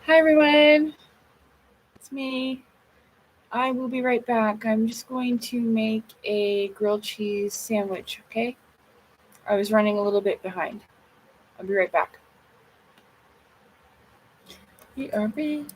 Hi everyone, it's me. I will be right back. I'm just going to make a grilled cheese sandwich, okay? I was running a little bit behind. I'll be right back. BRB.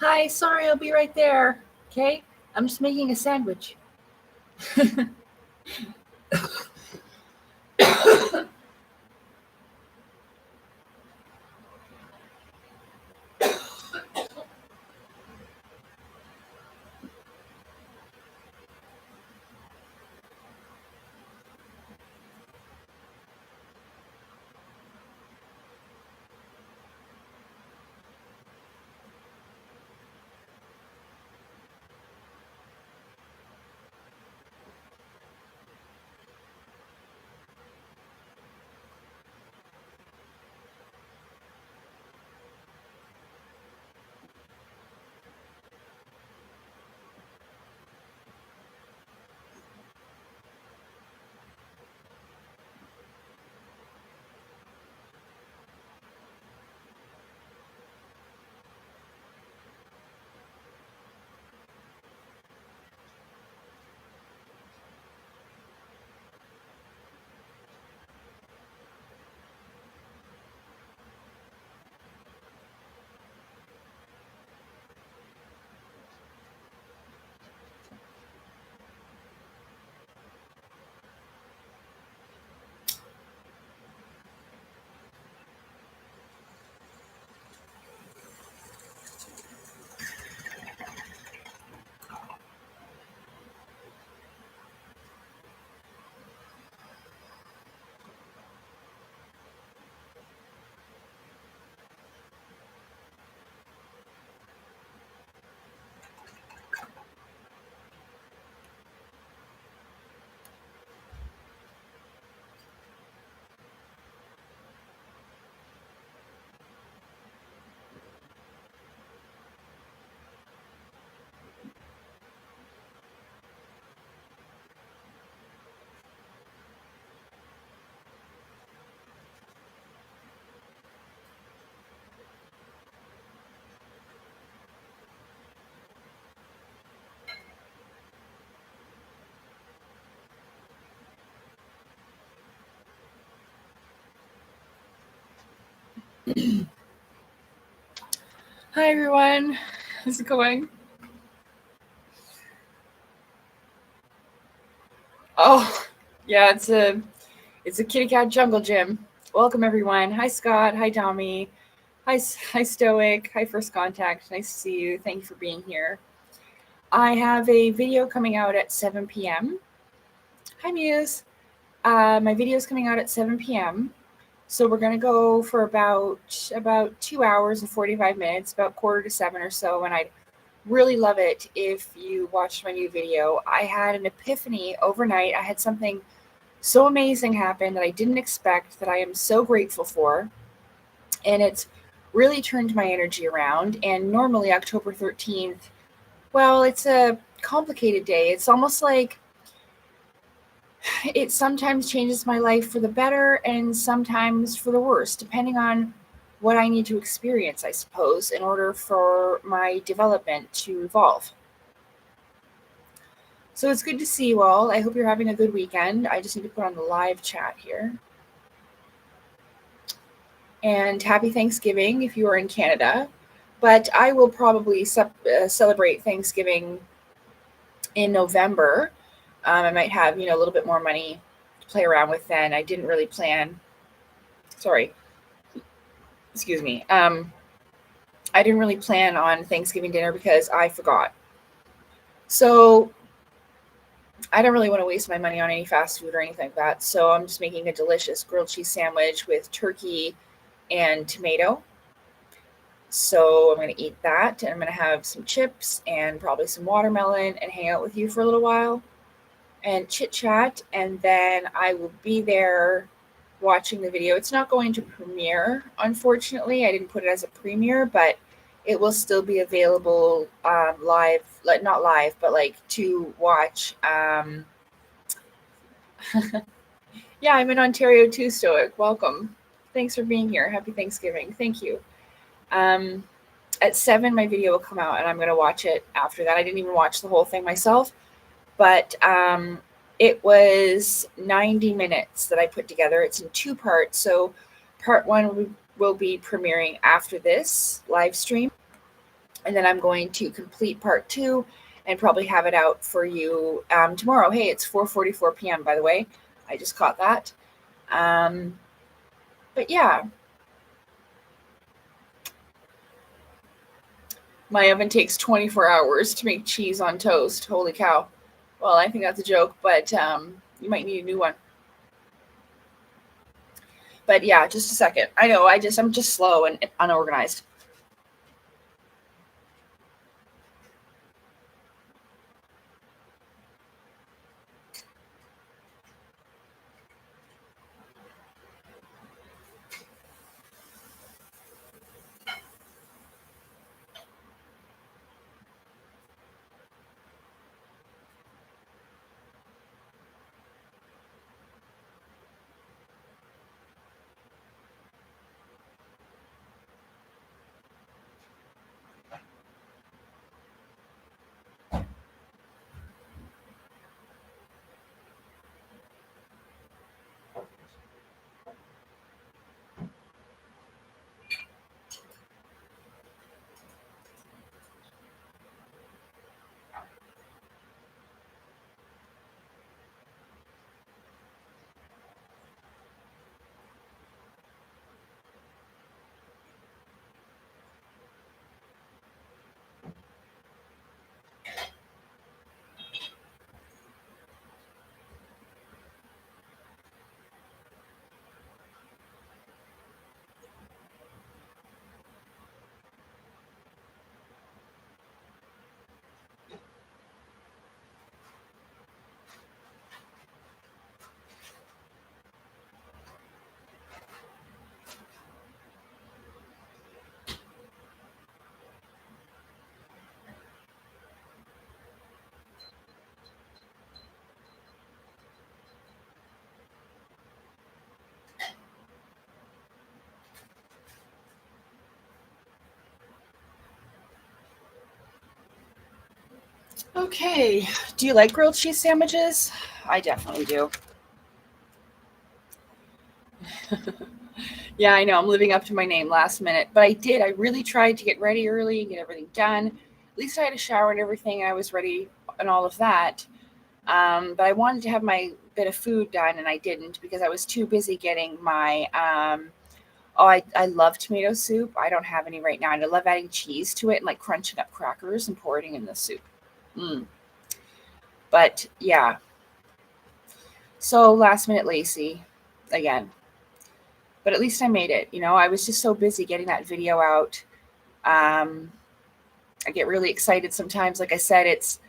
Hi, sorry, I'll be right there. Okay? I'm just making a sandwich. Hi, everyone. How's it going? Oh, yeah, it's a kitty cat jungle gym. Welcome, everyone. Hi, Scott. Hi, Tommy. Hi, Stoic. Hi, First Contact. Nice to see you. Thank you for being here. I have a video coming out at 7 p.m. Hi, Muse. My video is coming out at 7 p.m. So we're gonna go for about 2 hours and 45 minutes, about 6:45 or so, and I'd really love it if you watched my new video. I had an epiphany overnight. I had something so amazing happen that I didn't expect, that I am so grateful for, and it's really turned my energy around. And normally October 13th, well, it's a complicated day. It's almost like it sometimes changes my life for the better and sometimes for the worse, depending on what I need to experience, I suppose, in order for my development to evolve. So it's good to see you all. I hope you're having a good weekend. I just need to put on the live chat here. And happy Thanksgiving if you are in Canada. But I will probably celebrate Thanksgiving in November. I might have, a little bit more money to play around with then. I didn't really plan. Sorry. Excuse me. I didn't really plan on Thanksgiving dinner because I forgot. So I don't really want to waste my money on any fast food or anything like that. So I'm just making a delicious grilled cheese sandwich with turkey and tomato. So I'm going to eat that, and I'm going to have some chips and probably some watermelon and hang out with you for a little while and chit chat. And then I will be there watching the video. It's not going to premiere, unfortunately. I didn't put it as a premiere, but it will still be available live, like not live, but like to watch. Yeah, I'm in Ontario too, Stoic. Welcome. Thanks for being here. Happy Thanksgiving. Thank you. At 7, my video will come out, and I'm going to watch it after that. I didn't even watch the whole thing myself, but it was 90 minutes that I put together. It's in 2 parts. So part 1 will be premiering after this live stream. And then I'm going to complete part 2 and probably have it out for you tomorrow. Hey, it's 4:44 p.m. by the way. I just caught that. Um, but yeah, my oven takes 24 hours to make cheese on toast. Holy cow. Well, I think that's a joke, but you might need a new one. But yeah, just a second. I know, I'm just slow and unorganized. Okay. Do you like grilled cheese sandwiches? I definitely do. Yeah, I know. I'm living up to my name last minute, but I did. I really tried to get ready early and get everything done. At least I had a shower and everything, and I was ready and all of that. But I wanted to have my bit of food done, and I didn't because I was too busy getting my. I love tomato soup. I don't have any right now, and I love adding cheese to it and like crunching up crackers and pouring in the soup. Mm. But yeah, so last minute Lacey again. But at least I made it. I was just so busy getting that video out. Um, I get really excited sometimes. Like I said, it's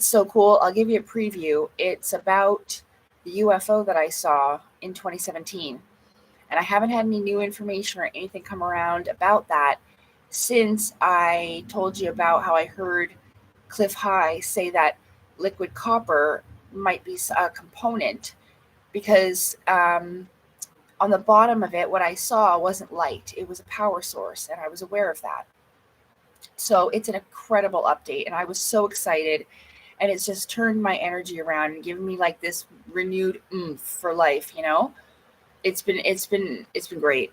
so cool. I'll give you a preview. It's about the UFO that I saw in 2017. And I haven't had any new information or anything come around about that since I told you about how I heard Cliff High say that liquid copper might be a component because on the bottom of it, what I saw wasn't light, it was a power source, and I was aware of that. So it's an incredible update, and I was so excited. And it's just turned my energy around and given me like this renewed oomph for life. It's been great.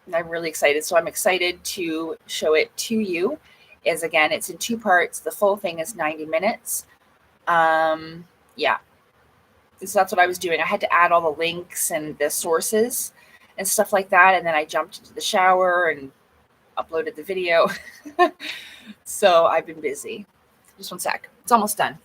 And I'm really excited. So I'm excited to show it to you. As again, it's in 2 parts. The full thing is 90 minutes. Yeah. So that's what I was doing. I had to add all the links and the sources and stuff like that. And then I jumped into the shower and uploaded the video. So I've been busy. Just one sec. It's almost done.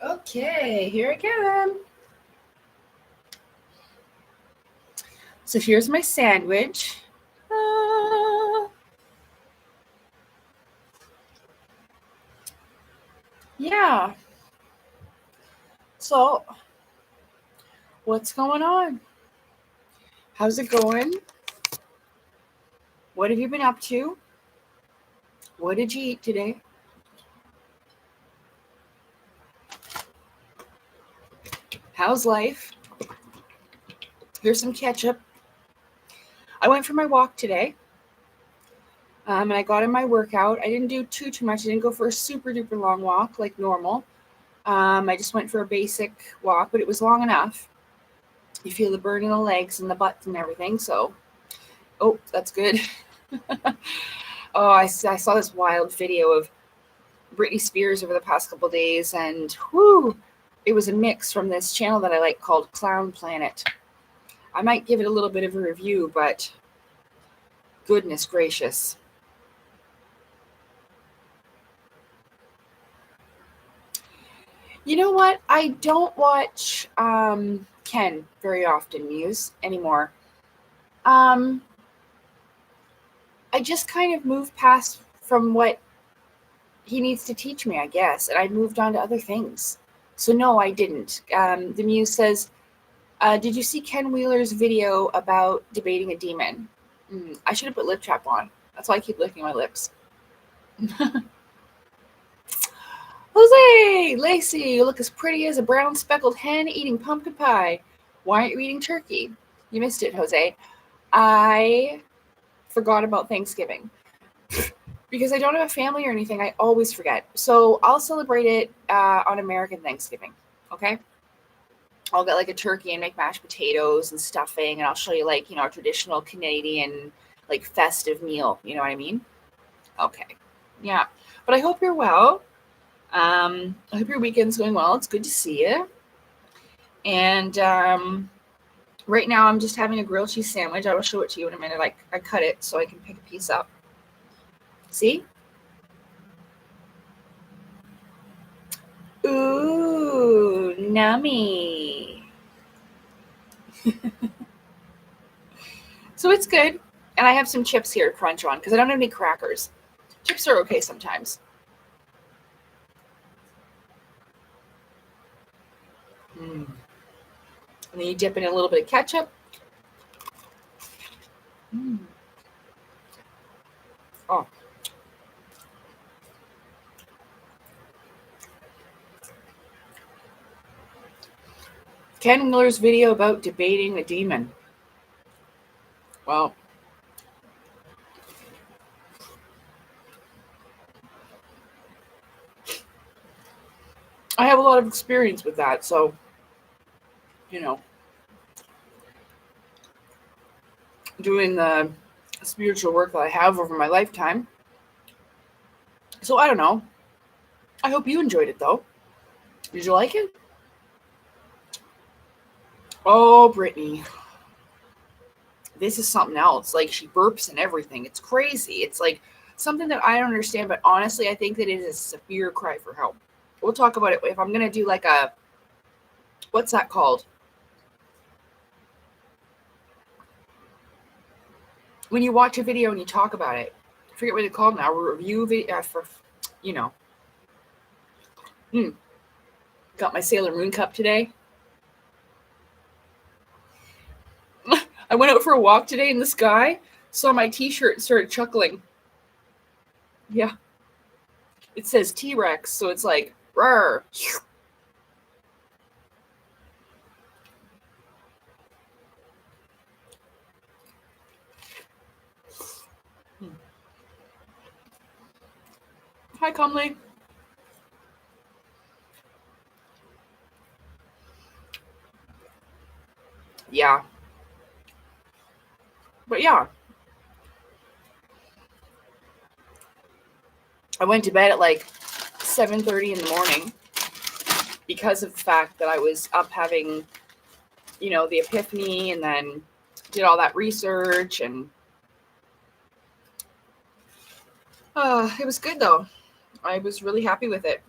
Okay, here I come. So here's my sandwich. Yeah. So, what's going on? How's it going? What have you been up to? What did you eat today? How's life? Here's some ketchup. I went for my walk today. And I got in my workout. I didn't do too much. I didn't go for a super duper long walk like normal. I just went for a basic walk, but it was long enough. You feel the burn in the legs and the butts and everything. So, oh, that's good. Oh, I saw this wild video of Britney Spears over the past couple days, and whoo, it was a mix from this channel that I like called Clown Planet. I might give it a little bit of a review, but goodness gracious. You know what? I don't watch Ken very often, Muse, anymore. I just kind of moved past from what he needs to teach me, I guess, and I moved on to other things. So no, I didn't. The Muse says, did you see Ken Wheeler's video about debating a demon? I should have put lip trap on. That's why I keep licking my lips. Jose! Lacey, you look as pretty as a brown speckled hen eating pumpkin pie. Why aren't you eating turkey? You missed it, Jose. I forgot about Thanksgiving. Because I don't have a family or anything, I always forget. So I'll celebrate it on American Thanksgiving, okay? I'll get like a turkey and make mashed potatoes and stuffing, and I'll show you like, a traditional Canadian like festive meal. You know what I mean? Okay. Yeah. But I hope you're well. I hope your weekend's going well. It's good to see you. And right now I'm just having a grilled cheese sandwich. I will show it to you in a minute. I cut it so I can pick a piece up. See? Ooh, nummy. So it's good. And I have some chips here to crunch on because I don't have any crackers. Chips are okay sometimes. And then you dip in a little bit of ketchup. Oh. Ken Miller's video about debating a demon. Well, I have a lot of experience with that, so, doing the spiritual work that I have over my lifetime. So I don't know. I hope you enjoyed it, though. Did you like it? Oh, Brittany. This is something else. Like, she burps and everything. It's crazy. It's like something that I don't understand, but honestly, I think that it is a severe cry for help. We'll talk about it if I'm going to do like a, what's that called? When you watch a video and you talk about it. I forget what it's called now. A review video for, Got my Sailor Moon cup today. I went out for a walk today in the sky, saw my t-shirt and started chuckling. Yeah. It says T-Rex, so it's like, rawr. Hi, Comley. Yeah. But yeah. I went to bed at like 7:30 in the morning because of the fact that I was up having, the epiphany, and then did all that research, and It was good though. I was really happy with it.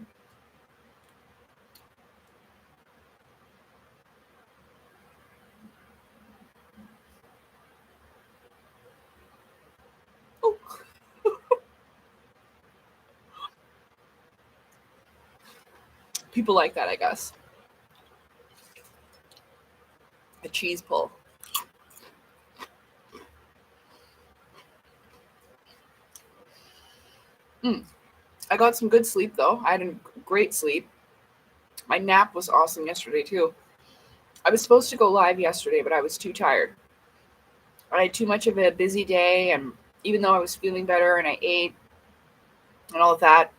Oh. People like that, I guess. A cheese pull. I got some good sleep though. I had a great sleep. My nap was awesome yesterday too. I was supposed to go live yesterday, but I was too tired. I had too much of a busy day, and even though I was feeling better and I ate and all of that,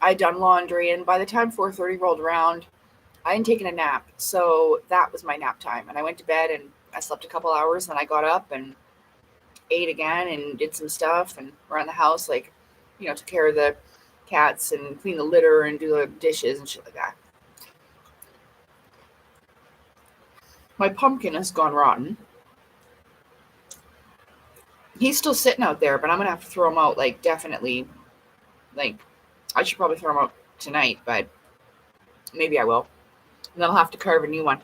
I'd done laundry, and by the time 4:30 rolled around, I hadn't taken a nap. So that was my nap time. And I went to bed and I slept a couple hours, then I got up and ate again and did some stuff and around the house, like, took care of the cats and clean the litter and do the dishes and shit like that. My pumpkin has gone rotten. He's still sitting out there, but I'm gonna have to throw him out, like, definitely. Like, I should probably throw him out tonight, but maybe I will. And then I'll have to carve a new one.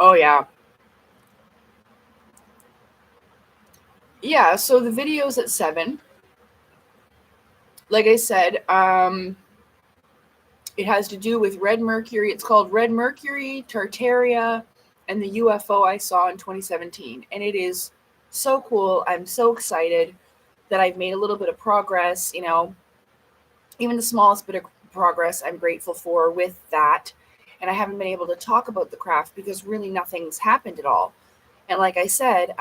Oh yeah. Yeah, so the video's at 7. Like I said, it has to do with Red Mercury. It's called Red Mercury, Tartaria, and the UFO I saw in 2017. And it is so cool. I'm so excited that I've made a little bit of progress, even the smallest bit of progress I'm grateful for with that. And I haven't been able to talk about the craft because really nothing's happened at all. And like I said,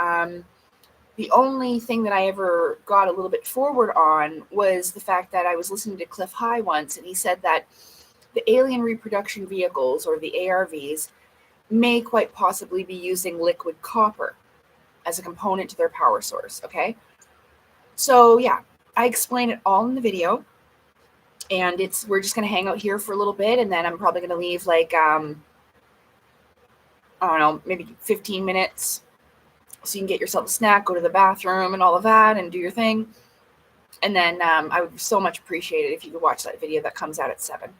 the only thing that I ever got a little bit forward on was the fact that I was listening to Cliff High once, and he said that the alien reproduction vehicles, or the ARVs, may quite possibly be using liquid copper as a component to their power source. Okay. So yeah, I explain it all in the video, and we're just gonna hang out here for a little bit, and then I'm probably gonna leave, like, I don't know, maybe 15 minutes, so you can get yourself a snack, go to the bathroom, and all of that, and do your thing. And then I would so much appreciate it if you could watch that video that comes out at 7.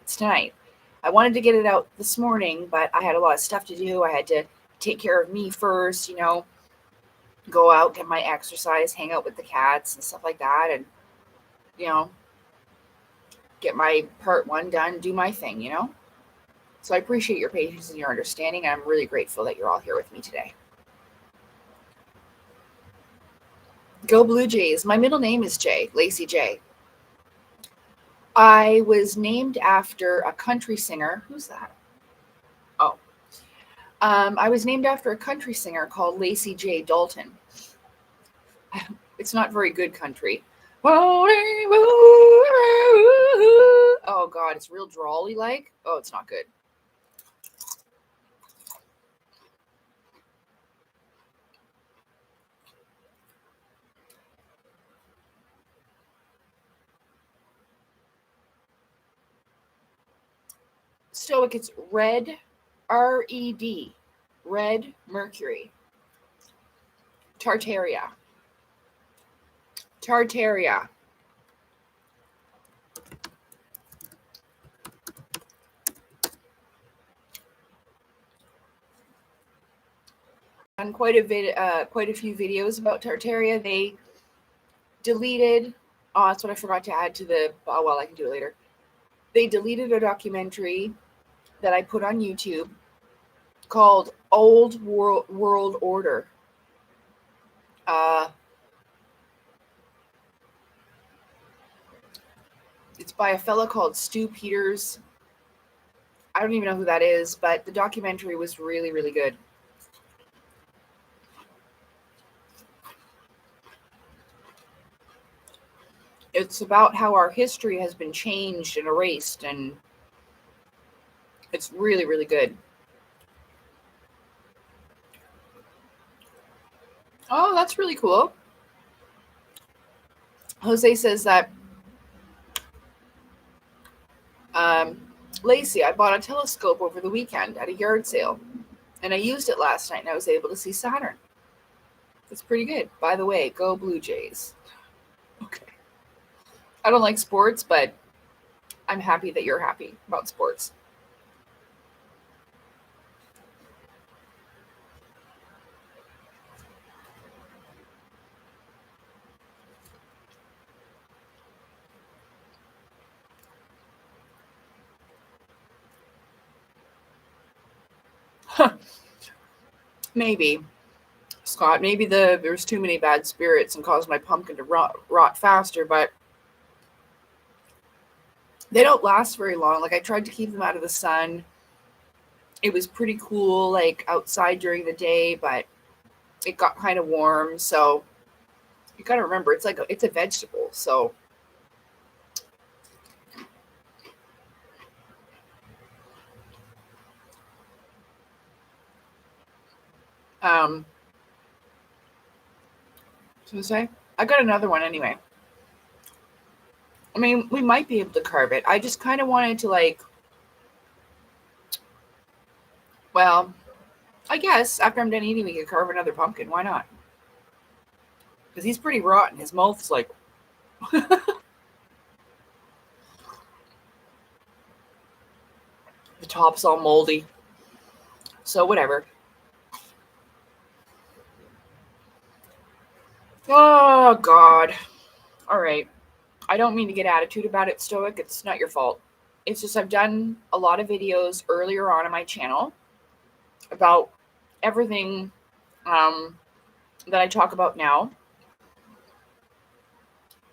It's tonight. I wanted to get it out this morning, but I had a lot of stuff to do. I had to take care of me first, go out, get my exercise, hang out with the cats and stuff like that, and, get my part 1 done, do my thing. So I appreciate your patience and your understanding, and I'm really grateful that you're all here with me today. Go Blue Jays. My middle name is Jay, Lacey J. I was named after a country singer. Who's that? Oh. I was named after a country singer called Lacey J. Dalton. It's not very good country. Oh, God, it's real drawly-like. Oh, it's not good. Stoic, it's red, R-E-D, Red Mercury. Tartaria. On quite a few videos about Tartaria. They deleted. Oh, that's what I forgot to add to the. Oh, well, I can do it later. They deleted a documentary that I put on YouTube called Old World Order. It's by a fellow called Stu Peters. I don't even know who that is, but the documentary was really, really good. It's about how our history has been changed and erased, and it's really, really good. Oh, that's really cool. Jose says that Lacey, I bought a telescope over the weekend at a yard sale, and I used it last night, and I was able to see Saturn. It's pretty good. By the way, go Blue Jays. Okay. I don't like sports, but I'm happy that you're happy about sports. Maybe, Scott. Maybe there's too many bad spirits and caused my pumpkin to rot faster, but they don't last very long. Like I tried to keep them out of the sun. It was pretty cool, like outside during the day, but it got kind of warm. So you got to remember, it's a vegetable. So um, so to say, I got another one anyway. I mean, we might be able to carve it. I just kind of wanted to well, I guess after I'm done eating, we could carve another pumpkin. Why not? Because he's pretty rotten. His mouth's like. The top's all moldy. So whatever. Oh God. All right. I don't mean to get attitude about it, Stoic. It's not your fault. It's just I've done a lot of videos earlier on my channel about everything that I talk about now.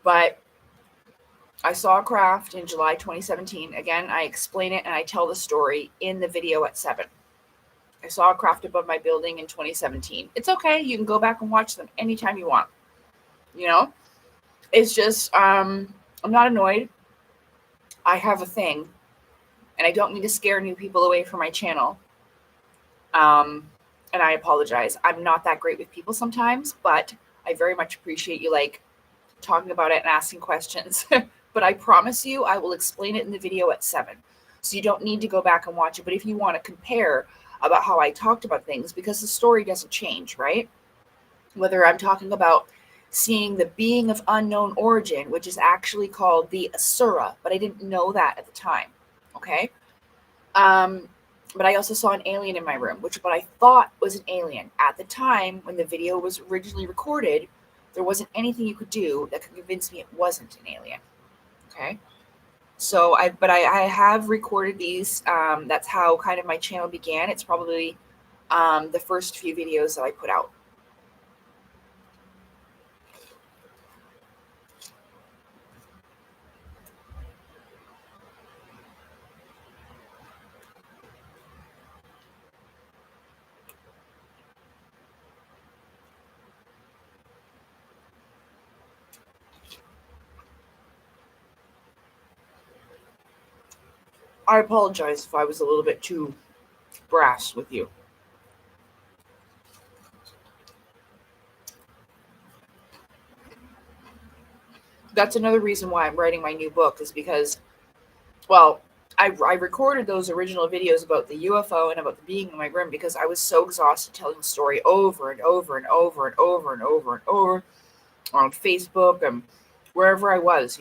But I saw a craft in July 2017. Again, I explain it and I tell the story in the video at 7. I saw a craft above my building in 2017. It's okay. You can go back and watch them anytime you want. You know? It's just, I'm not annoyed. I have a thing. And I don't mean to scare new people away from my channel. And I apologize. I'm not that great with people sometimes, but I very much appreciate you talking about it and asking questions. But I promise you, I will explain it in the video at 7. So you don't need to go back and watch it. But if you want to compare about how I talked about things, because the story doesn't change, right? Whether I'm talking about seeing the being of unknown origin, which is actually called the Asura, but I didn't know that at the time. Okay. But I also saw an alien in my room, which what I thought was an alien. At the time when the video was originally recorded, there wasn't anything you could do that could convince me it wasn't an alien. Okay. So I have recorded these. That's how kind of my channel began. It's probably the first few videos that I put out. I apologize if I was a little bit too brass with you. That's another reason why I'm writing my new book is because, well, I recorded those original videos about the UFO and about the being in my room because I was so exhausted telling the story over and over and over and over and over and over on Facebook and wherever I was,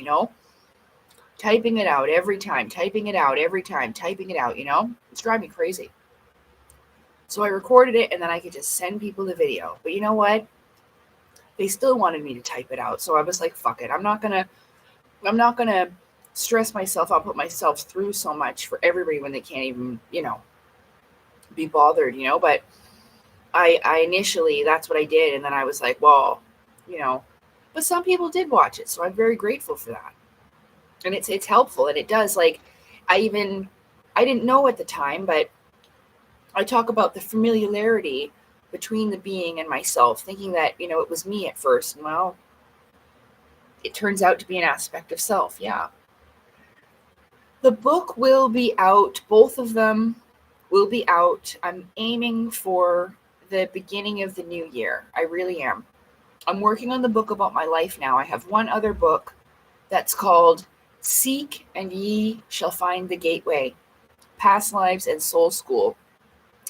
typing it out every time, typing it out every time, typing it out, it's driving me crazy. So I recorded it and then I could just send people the video. But you know what? They still wanted me to type it out. So I was like, fuck it. I'm not going to stress myself out, put myself through so much for everybody when they can't even, be bothered, but I initially, that's what I did. And then I was like, well, but some people did watch it. So I'm very grateful for that. And it's helpful. And it does, I didn't know at the time, but I talk about the familiarity between the being and myself, thinking that, it was me at first. And well, it turns out to be an aspect of self. Yeah. The book will be out. Both of them will be out. I'm aiming for the beginning of the new year. I really am. I'm working on the book about my life now. I have one other book that's called Seek and ye shall find the gateway. Past Lives and Soul School.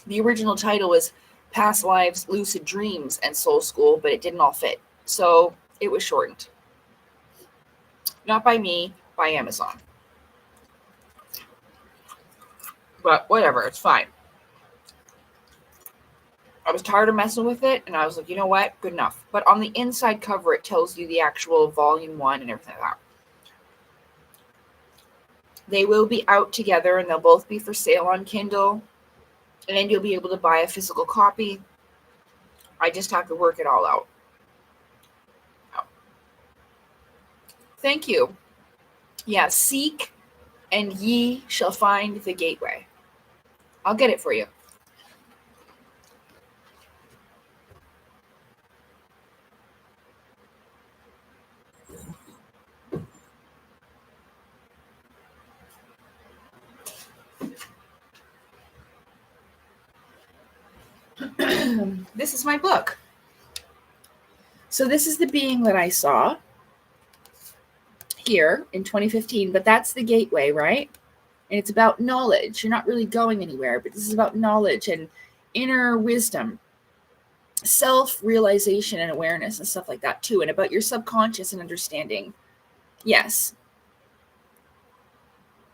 The original title was Past Lives, Lucid Dreams, and Soul School, but it didn't all fit. So it was shortened. Not by me, by Amazon. But whatever, it's fine. I was tired of messing with it, and I was like, you know what? Good enough. But on the inside cover, it tells you the actual volume 1 and everything like that. They will be out together, and they'll both be for sale on Kindle, and you'll be able to buy a physical copy. I just have to work it all out. Oh. Thank you. Yeah, seek and ye shall find the gateway. I'll get it for you. This is my book. So this is the being that I saw here in 2015, but that's the gateway, right? And it's about knowledge. You're not really going anywhere, but this is about knowledge and inner wisdom, self-realization and awareness and stuff like that too, and about your subconscious and understanding. Yes.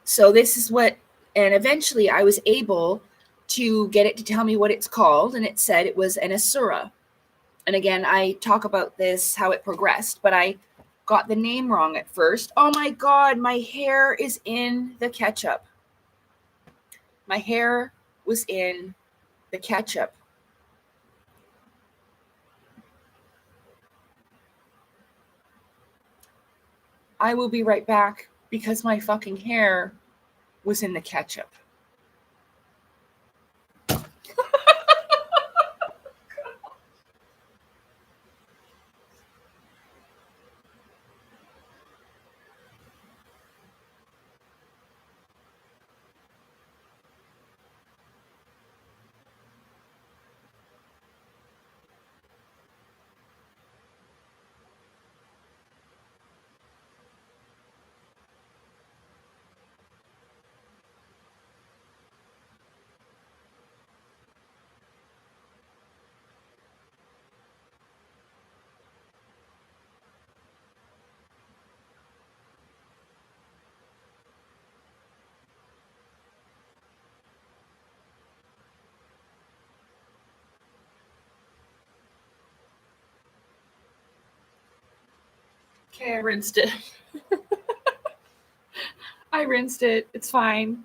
So this is what, and eventually I was able to get it to tell me what it's called, and it said it was an Asura. And again, I talk about this, how it progressed, but I got the name wrong at first. Oh my God, my hair is in the ketchup. My hair was in the ketchup. I will be right back because my fucking hair was in the ketchup. Okay, I rinsed it. I rinsed it. It's fine.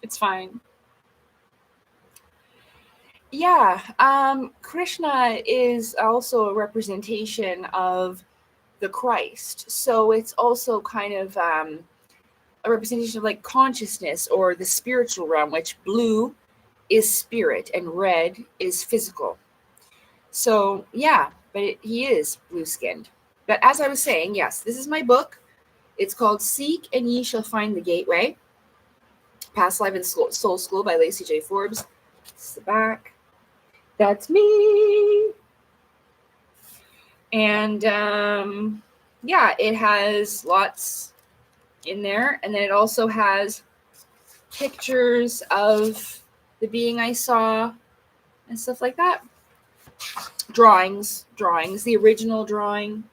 It's fine. Yeah, Krishna is also a representation of the Christ. So it's also kind of a representation of like consciousness or the spiritual realm, which blue is spirit and red is physical. So yeah, but he is blue skinned. But as I was saying, yes, this is my book. It's called Seek and Ye Shall Find the Gateway. Past Life and Soul School by Lacey J. Forbes. This is the back. That's me. And yeah, it has lots in there. And then it also has pictures of the being I saw and stuff like that. Drawings, the original drawing.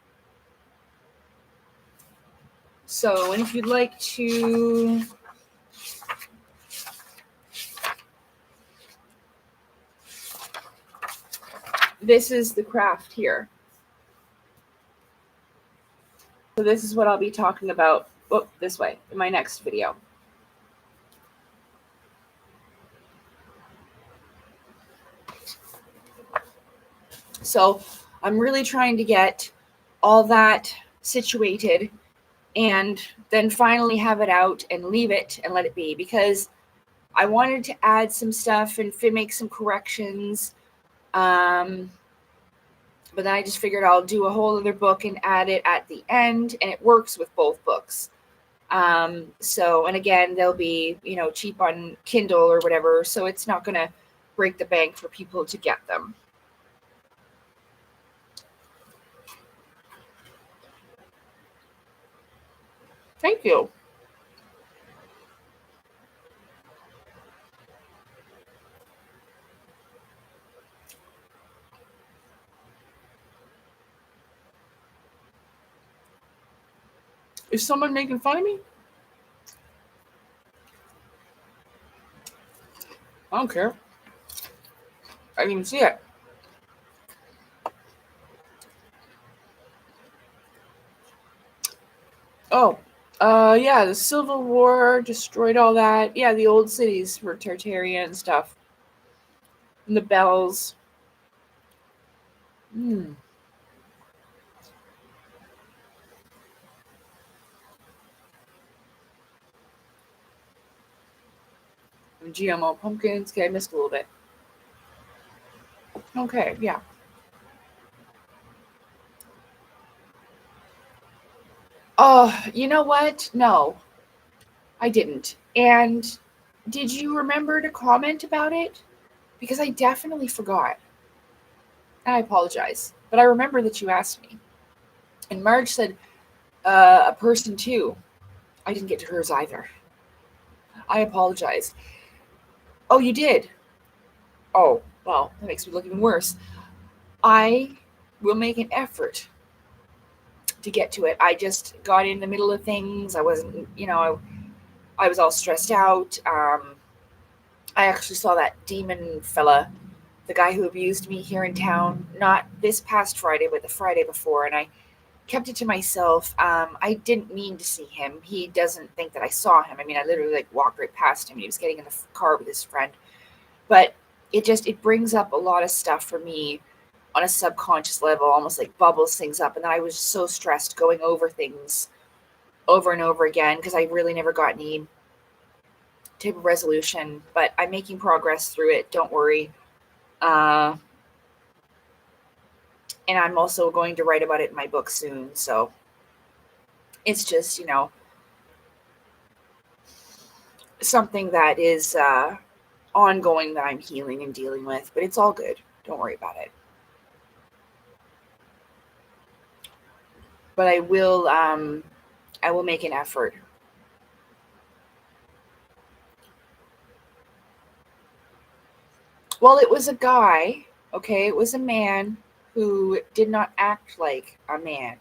So, and if you'd like to this is the craft here. So this is what I'll be talking about this way in my next video. So I'm really trying to get all that situated and then finally have it out and leave it and let it be, because I wanted to add some stuff and make some corrections. But then I just figured I'll do a whole other book and add it at the end, and it works with both books. So, and again, they'll be, cheap on Kindle or whatever, so it's not going to break the bank for people to get them. Thank you. Is someone making fun of me? I don't care. I didn't even see it. Oh, yeah, the Civil War destroyed all that. Yeah, the old cities were Tartaria and stuff. And the bells. Hmm. And GMO pumpkins. Okay, I missed a little bit. Okay, yeah. Oh, you know what? No, I didn't. And did you remember to comment about it? Because I definitely forgot. And I apologize. But I remember that you asked me. And Marge said, a person too. I didn't get to hers either. I apologize. Oh, you did? Oh, well, that makes me look even worse. I will make an effort to get to it. I just got in the middle of things. I wasn't, I was all stressed out. I actually saw that demon fella, the guy who abused me here in town, not this past Friday, but the Friday before, and I kept it to myself. I didn't mean to see him. He doesn't think that I saw him. I mean, I literally like walked right past him. He was getting in the car with his friend, but it brings up a lot of stuff for me on a subconscious level, almost like bubbles things up. And then I was so stressed going over things over and over again because I really never got any type of resolution. But I'm making progress through it. Don't worry. Uh, and I'm also going to write about it in my book soon. So it's just, something that is ongoing that I'm healing and dealing with. But it's all good. Don't worry about it. But I will make an effort. Well, it was a guy, okay? It was a man who did not act like a man.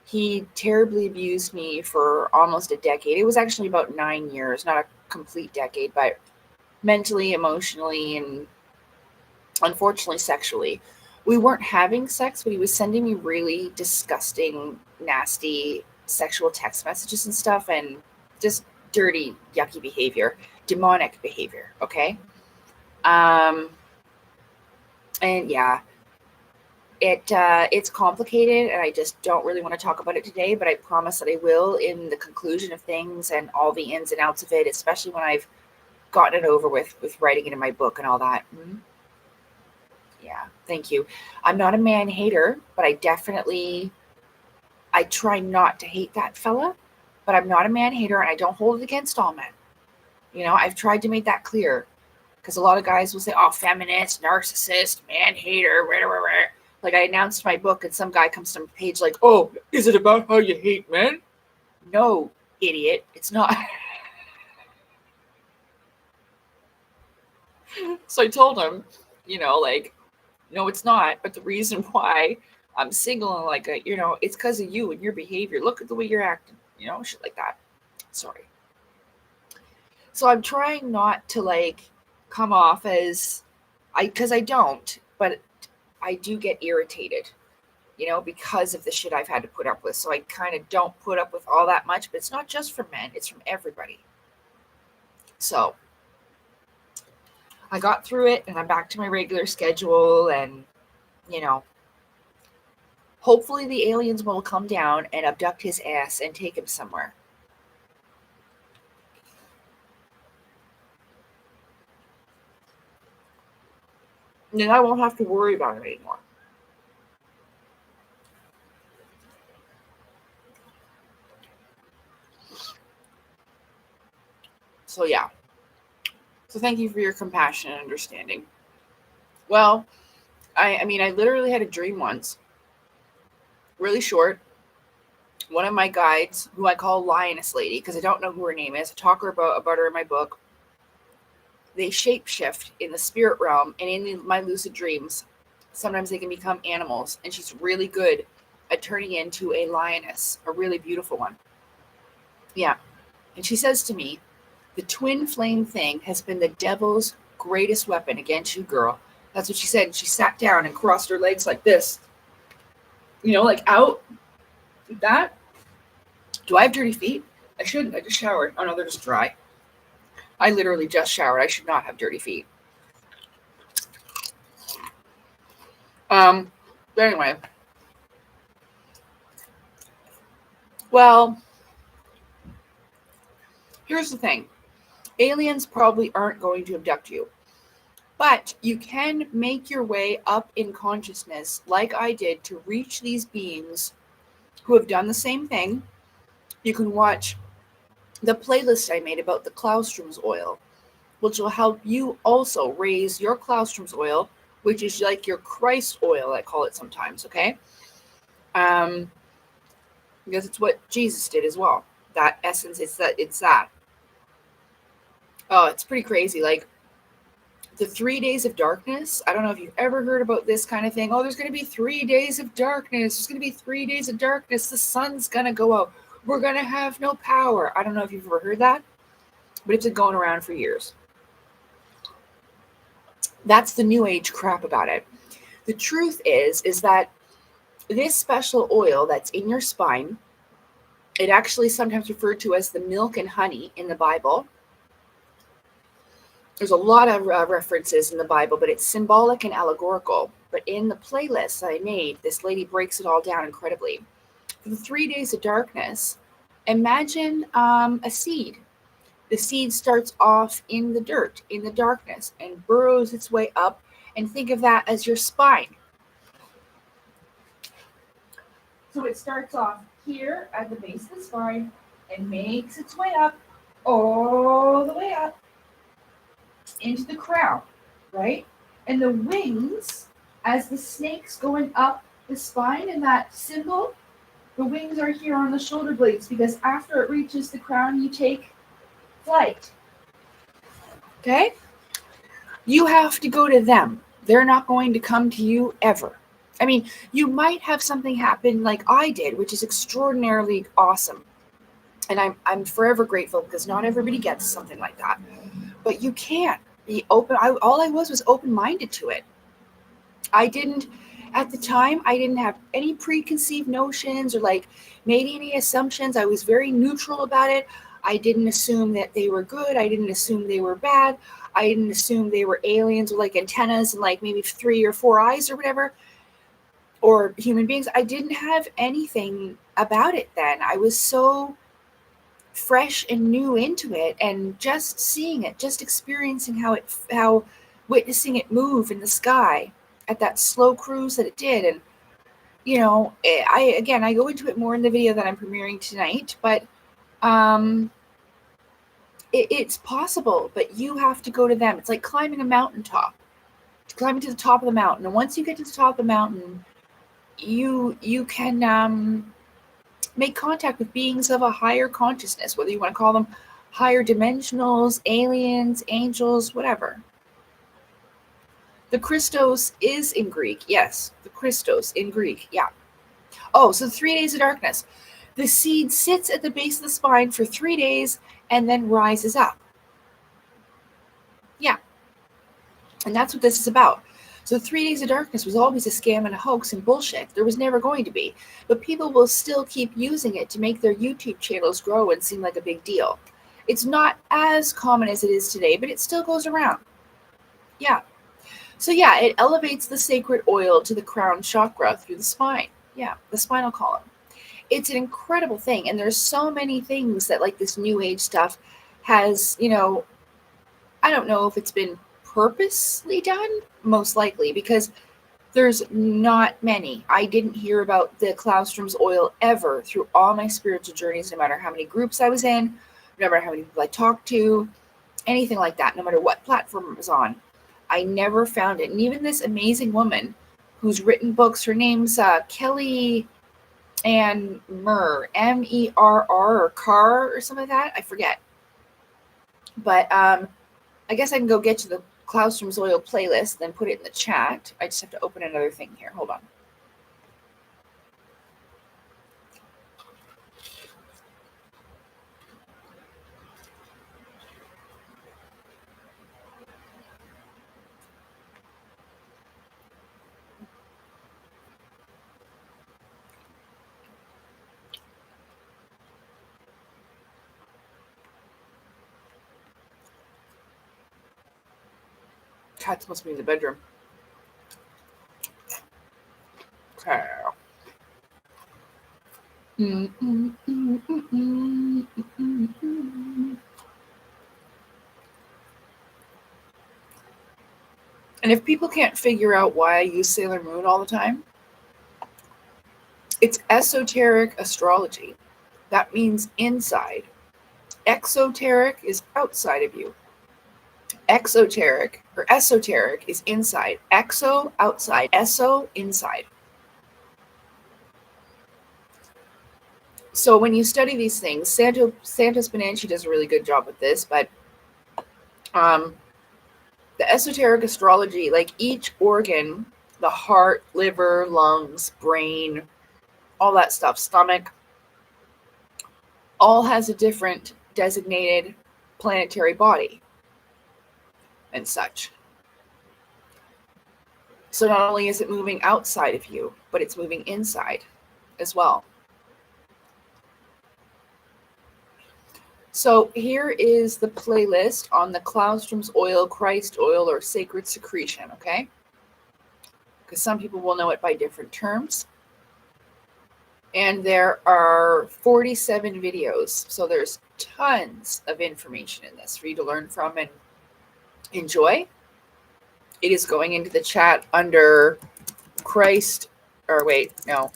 He terribly abused me for almost a decade. It was actually about 9 years, not a complete decade, but mentally, emotionally, and unfortunately, sexually. We weren't having sex, but he was sending me really disgusting, nasty sexual text messages and stuff, and just dirty, yucky behavior, demonic behavior, okay? Um, and yeah, it's complicated, and I just don't really want to talk about it today. But I promise that I will in the conclusion of things and all the ins and outs of it, especially when I've gotten it over with writing it in my book and all that. Yeah, thank you. I'm not a man hater, but I try not to hate that fella. But I'm not a man hater, and I don't hold it against all men. I've tried to make that clear because a lot of guys will say, "Oh, feminist, narcissist, man hater." Rah, rah, rah. Like I announced my book, and some guy comes to my page like, "Oh, is it about how you hate men?" No, idiot, it's not. So I told him, like, no, it's not. But the reason why I'm single and like, it's because of you and your behavior. Look at the way you're acting. Shit like that. Sorry. So I'm trying not to like come off as because I don't, but I do get irritated, because of the shit I've had to put up with. So I kind of don't put up with all that much, but it's not just from men, it's from everybody. So I got through it and I'm back to my regular schedule and, you know, hopefully the aliens will come down and abduct his ass and take him somewhere. And then I won't have to worry about it anymore. So yeah. So thank you for your compassion and understanding. Well, I mean, I literally had a dream once, really short. one of my guides, who I call Lioness Lady, because I don't know who her name is, I talk about her in my book. They shapeshift in the spirit realm and in my lucid dreams. Sometimes they can become animals, and she's really good at turning into a lioness, a really beautiful one. Yeah. And she says to me, the twin flame thing has been the devil's greatest weapon against you, girl. That's what she said. She sat down and crossed her legs like this. Like out. Like that. Do I have dirty feet? I shouldn't. I just showered. Oh, no, they're just dry. I literally just showered. I should not have dirty feet. But anyway. Well, here's the thing. Aliens probably aren't going to abduct you. But you can make your way up in consciousness, like I did, to reach these beings who have done the same thing. You can watch the playlist I made about the Claustrum's oil, which will help you also raise your Claustrum's oil, which is like your Christ oil, I call it sometimes, okay? Because it's what Jesus did as well. That essence, it's that. Oh, it's pretty crazy. Like, the 3 days of darkness, I don't know if you've ever heard about this kind of thing. Oh, there's going to be 3 days of darkness. There's going to be 3 days of darkness. The sun's going to go out. We're going to have no power. I don't know if you've ever heard that, but it's been going around for years. That's the new age crap about it. The truth is that this special oil that's in your spine, it actually sometimes referred to as the milk and honey in the Bible. There's a lot of references in the Bible, but it's symbolic and allegorical. But in the playlist that I made, this lady breaks it all down incredibly. For the 3 days of darkness, imagine a seed. The seed starts off in the dirt, in the darkness, and burrows its way up. And think of that as your spine. So it starts off here at the base of the spine and makes its way up, all the way up, into the crown, right? And the wings, as the snake's going up the spine in that symbol, the wings are here on the shoulder blades, because after it reaches the crown, you take flight. Okay? You have to go to them. They're not going to come to you ever. I mean, you might have something happen like I did, which is extraordinarily awesome. And I'm forever grateful, because not everybody gets something like that. But you can't be open. All I was open-minded to it. At the time, I didn't have any preconceived notions or like made any assumptions. I was very neutral about it. I didn't assume that they were good. I didn't assume they were bad. I didn't assume they were aliens with like antennas and like maybe 3 or 4 eyes or whatever, or human beings. I didn't have anything about it then. I was so fresh and new into it, and just seeing it, just experiencing how witnessing it move in the sky at that slow cruise that it did. And I go into it more in the video that I'm premiering tonight, but it's possible, but you have to go to them. It's like climbing a mountaintop, climbing to the top of the mountain. And once you get to the top of the mountain, you can make contact with beings of a higher consciousness, whether you want to call them higher dimensionals, aliens, angels, whatever. The Christos is in Greek. Yes, the Christos in Greek. Yeah. Oh, so 3 days of darkness. The seed sits at the base of the spine for 3 days and then rises up. Yeah. And that's what this is about. So 3 days of darkness was always a scam and a hoax and bullshit. There was never going to be. But people will still keep using it to make their YouTube channels grow and seem like a big deal. It's not as common as it is today, but it still goes around. Yeah. So yeah, it elevates the sacred oil to the crown chakra through the spine. Yeah, the spinal column. It's an incredible thing. And there's so many things that like this new age stuff has, I don't know if it's been purposely done, most likely, because there's not many. I didn't hear about the Claustrum's oil ever through all my spiritual journeys, no matter how many groups I was in, no matter how many people I talked to, anything like that, no matter what platform it was on. I never found it. And even this amazing woman who's written books, her name's Kelly, and myrrh, MERR, or car or something like that. I forget. But I guess I can go get to the Claustrom's Oil playlist, then put it in the chat. I just have to open another thing here. Hold on. Cat's must be in the bedroom. Okay. And if people can't figure out why I use Sailor Moon all the time, it's esoteric astrology. That means inside. Exoteric is outside of you. Exoteric or esoteric is inside. Exo, outside. Eso, inside. So when you study these things, Santos Bonanci does a really good job with this, but the esoteric astrology, like each organ, the heart, liver, lungs, brain, all that stuff, stomach, all has a different designated planetary body and such. So not only is it moving outside of you, but it's moving inside as well. So here is the playlist on the Claustrom's Oil, Christ oil, or sacred secretion, okay? Because some people will know it by different terms. And there are 47 videos. So there's tons of information in this for you to learn from and enjoy. It is going into the chat under Christ, or wait, no.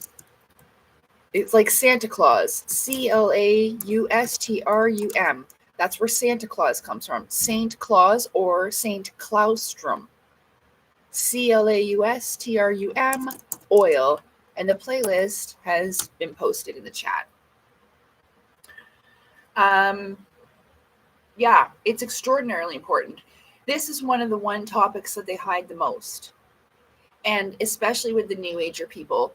It's like Santa Claus, Claustrum. That's where Santa Claus comes from. Saint Claus or Saint Claustrum. Claustrum oil. And the playlist has been posted in the chat. Yeah, it's extraordinarily important. This is one of the topics that they hide the most. And especially with the New Ager people,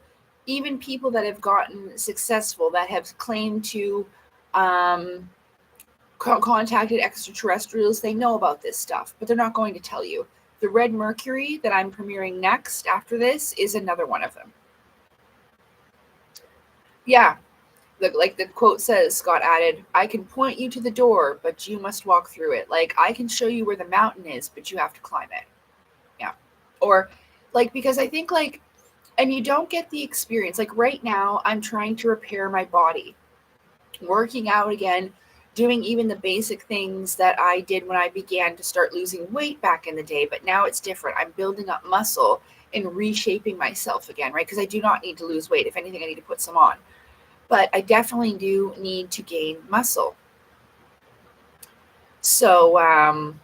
even people that have gotten successful, that have claimed to contacted extraterrestrials, they know about this stuff, but they're not going to tell you. The Red Mercury that I'm premiering next after this is another one of them. Yeah, like the quote says, Scott added, I can point you to the door, but you must walk through it. Like, I can show you where the mountain is, but you have to climb it. Yeah. Or, like, because I think, like, and you don't get the experience. Like, right now, I'm trying to repair my body. Working out again, doing even the basic things that I did when I began to start losing weight back in the day, but now it's different. I'm building up muscle and reshaping myself again, right? Because I do not need to lose weight. If anything, I need to put some on. But I definitely do need to gain muscle. So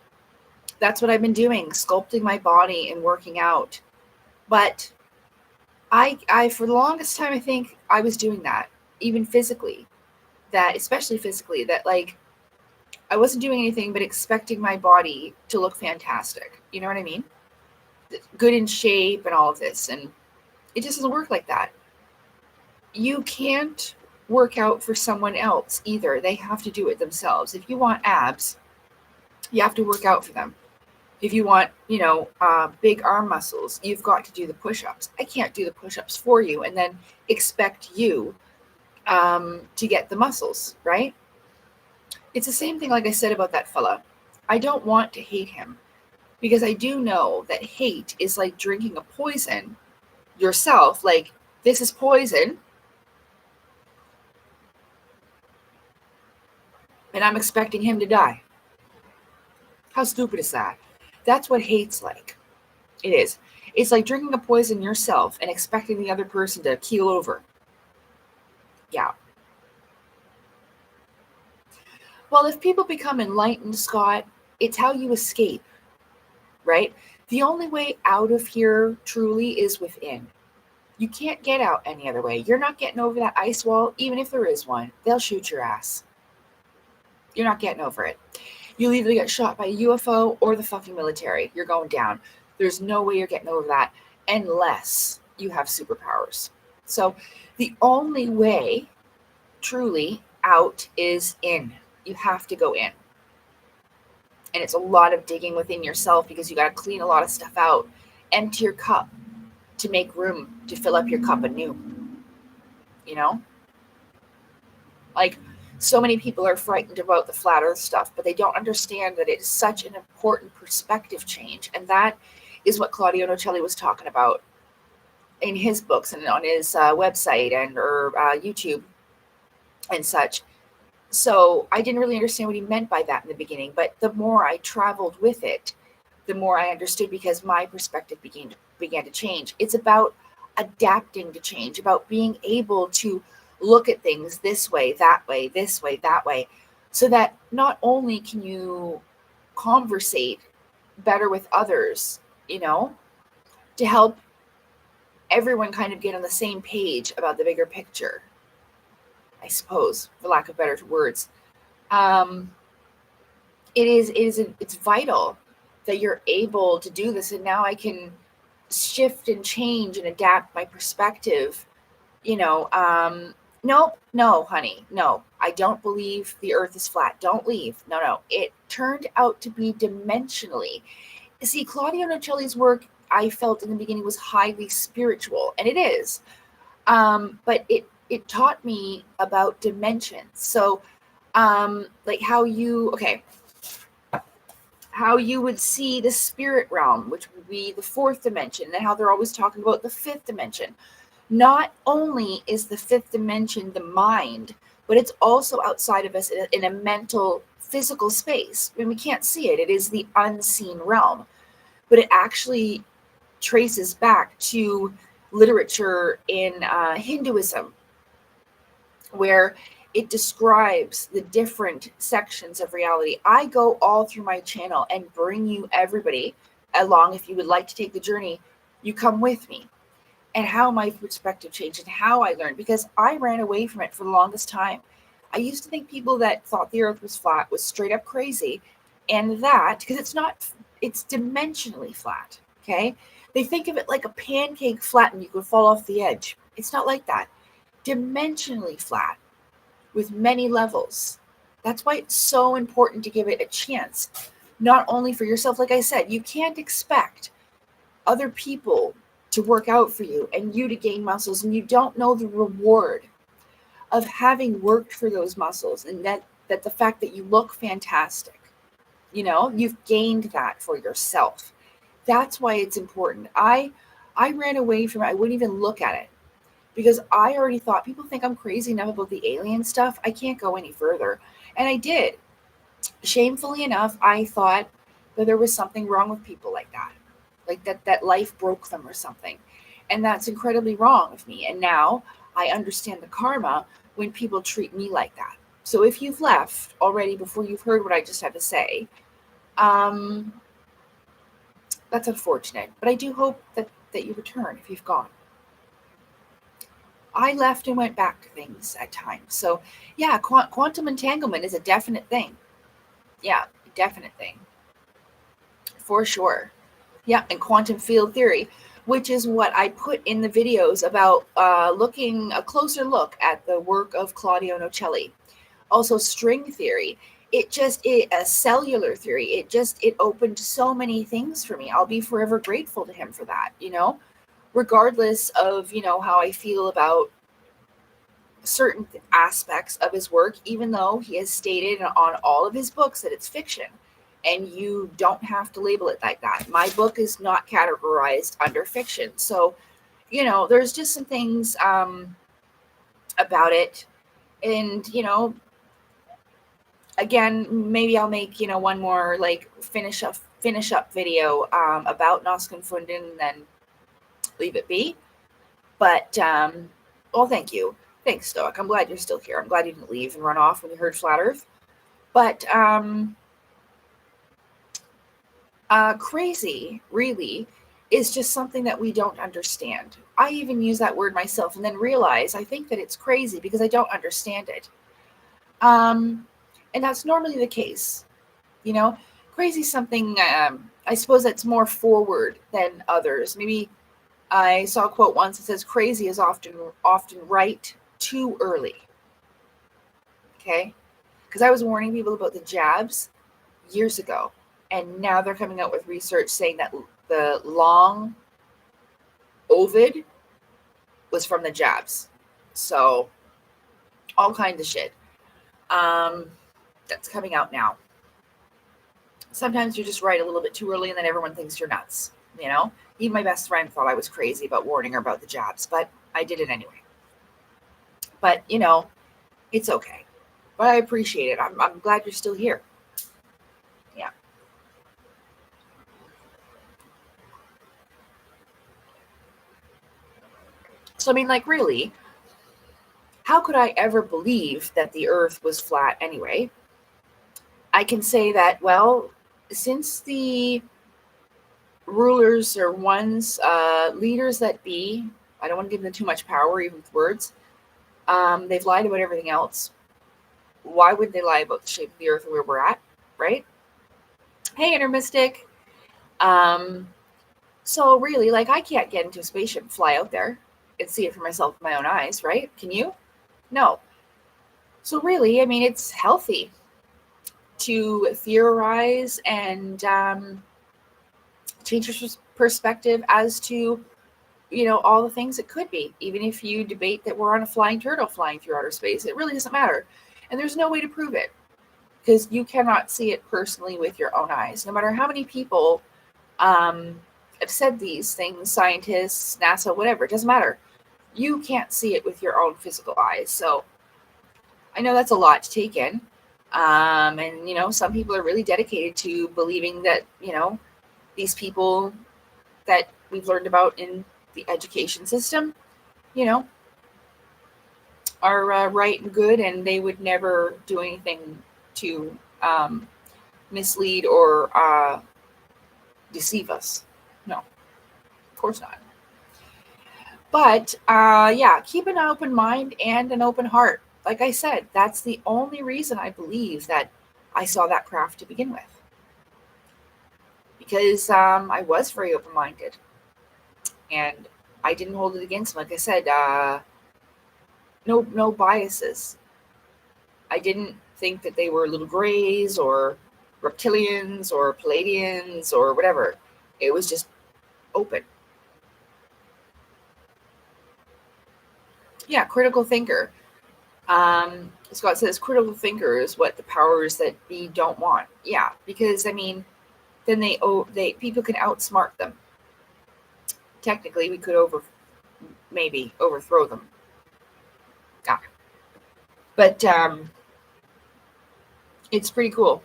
that's what I've been doing, sculpting my body and working out. But I for the longest time, I think I was doing that, even physically, especially physically, that like I wasn't doing anything but expecting my body to look fantastic. You know what I mean? Good in shape and all of this. And it just doesn't work like that. You can't work out for someone else either. They have to do it themselves. If you want abs, you have to work out for them. If you want, big arm muscles, you've got to do the push-ups. I can't do the push-ups for you and then expect you to get the muscles, right? It's the same thing like I said about that fella. I don't want to hate him because I do know that hate is like drinking a poison yourself. Like, this is poison, and I'm expecting him to die. How stupid is that? That's what hate's like. It is. It's like drinking a poison yourself and expecting the other person to keel over. Yeah. Well, if people become enlightened, Scott, it's how you escape, right? The only way out of here truly is within. You can't get out any other way. You're not getting over that ice wall, even if there is one. They'll shoot your ass. You're not getting over it. You'll either get shot by a UFO or the fucking military. You're going down. There's no way you're getting over that unless you have superpowers. So the only way truly out is in. You have to go in. And it's a lot of digging within yourself because you got to clean a lot of stuff out. Empty your cup to make room to fill up your cup anew. You know? Like, so many people are frightened about the flat earth stuff, but they don't understand that it is such an important perspective change. And that is what Claudio Nocelli was talking about in his books and on his website and or YouTube and such. So I didn't really understand what he meant by that in the beginning, but the more I traveled with it, the more I understood because my perspective began to change. It's about adapting to change, about being able to look at things this way, that way, this way, that way, so that not only can you conversate better with others, you know, to help everyone kind of get on the same page about the bigger picture, I suppose, for lack of better words. It's vital that you're able to do this. And now I can shift and change and adapt my perspective. No, honey, no, I don't believe the earth is flat. Don't leave. No. It turned out to be dimensionally. See, Claudio Nocelli's work, I felt in the beginning, was highly spiritual, and it is. But it taught me about dimensions. So, like how you would see the spirit realm, which would be the fourth dimension, and how they're always talking about the fifth dimension. Not only is the fifth dimension the mind, but it's also outside of us in a mental, physical space. I mean, we can't see it. It is the unseen realm. But it actually traces back to literature in Hinduism, where it describes the different sections of reality. I go all through my channel and bring you everybody along. If you would like to take the journey, you come with me. And how my perspective changed and how I learned, because I ran away from it for the longest time. I used to think people that thought the earth was flat was straight up crazy. And that, because it's not, it's dimensionally flat. Okay. They think of it like a pancake flat and you could fall off the edge. It's not like that. Dimensionally flat with many levels. That's why it's so important to give it a chance. Not only for yourself, like I said, you can't expect other people to work out for you and you to gain muscles, and you don't know the reward of having worked for those muscles, and that the fact that you look fantastic, you've gained that for yourself. That's why it's important. I ran away from it. I wouldn't even look at it because I already thought, people think I'm crazy enough about the alien stuff. I can't go any further. And I did. Shamefully enough, I thought that there was something wrong with people like that. Like that life broke them or something. And that's incredibly wrong of me. And now I understand the karma when people treat me like that. So if you've left already before you've heard what I just had to say, that's unfortunate. But I do hope that you return if you've gone. I left and went back to things at times. So yeah, quantum entanglement is a definite thing. Yeah, definite thing. For sure. Yeah, and quantum field theory, which is what I put in the videos about looking a closer look at the work of Claudio Nocelli. Also string theory. A cellular theory. It opened so many things for me. I'll be forever grateful to him for that, regardless of, how I feel about certain aspects of his work, even though he has stated on all of his books that it's fiction. And you don't have to label it like that. My book is not categorized under fiction. So, there's just some things about it. And, again, maybe I'll make, one more like finish up video about Nosconfunden and then leave it be. But, well, thank you. Thanks, Stoic. I'm glad you're still here. I'm glad you didn't leave and run off when you heard Flat Earth. But, crazy really is just something that we don't understand. I even use that word myself and then realize I think that it's crazy because I don't understand it. And that's normally the case, you know. Crazy is something, I suppose, that's more forward than others. Maybe I saw a quote once that says crazy is often right too early. Okay, because I was warning people about the jabs years ago, and now they're coming out with research saying that the long ovid was from the jabs. So all kinds of shit, um, that's coming out now. Sometimes you just write a little bit too early, and then everyone thinks you're nuts. You know, even my best friend thought I was crazy about warning her about the jabs, but I did it anyway. But it's okay. But I appreciate it. I'm glad you're still here. Yeah. So I mean, like, really, how could I ever believe that the Earth was flat anyway? I can say that, well, since the rulers or ones, leaders that be, I don't want to give them too much power, even with words. They've lied about everything else. Why would they lie about the shape of the Earth and where we're at, right? Hey, Inner Mystic. Um, so really, like, I can't get into a spaceship and fly out there and see it for myself with my own eyes, right? Can you? No. So really, I mean, it's healthy to theorize and change your perspective as to all the things it could be. Even if you debate that we're on a flying turtle flying through outer space, it really doesn't matter, and there's no way to prove it because you cannot see it personally with your own eyes. No matter how many people have said these things, scientists, NASA, whatever, it doesn't matter. You can't see it with your own physical eyes. So I know that's a lot to take in. And some people are really dedicated to believing that these people that we've learned about in the education system, you know, are right and good, and they would never do anything to mislead or deceive us. No, of course not. But yeah, keep an open mind and an open heart. Like I said, that's the only reason I believe that I saw that craft to begin with. Because I was very open minded and I didn't hold it against them. Like I said, no biases. I didn't think that they were little grays or reptilians or Palladians or whatever. It was just open. Yeah, critical thinker. Scott says critical thinker is what the powers that be don't want. Yeah, because I mean, then they people can outsmart them. Technically, we could maybe overthrow them. Yeah, but it's pretty cool.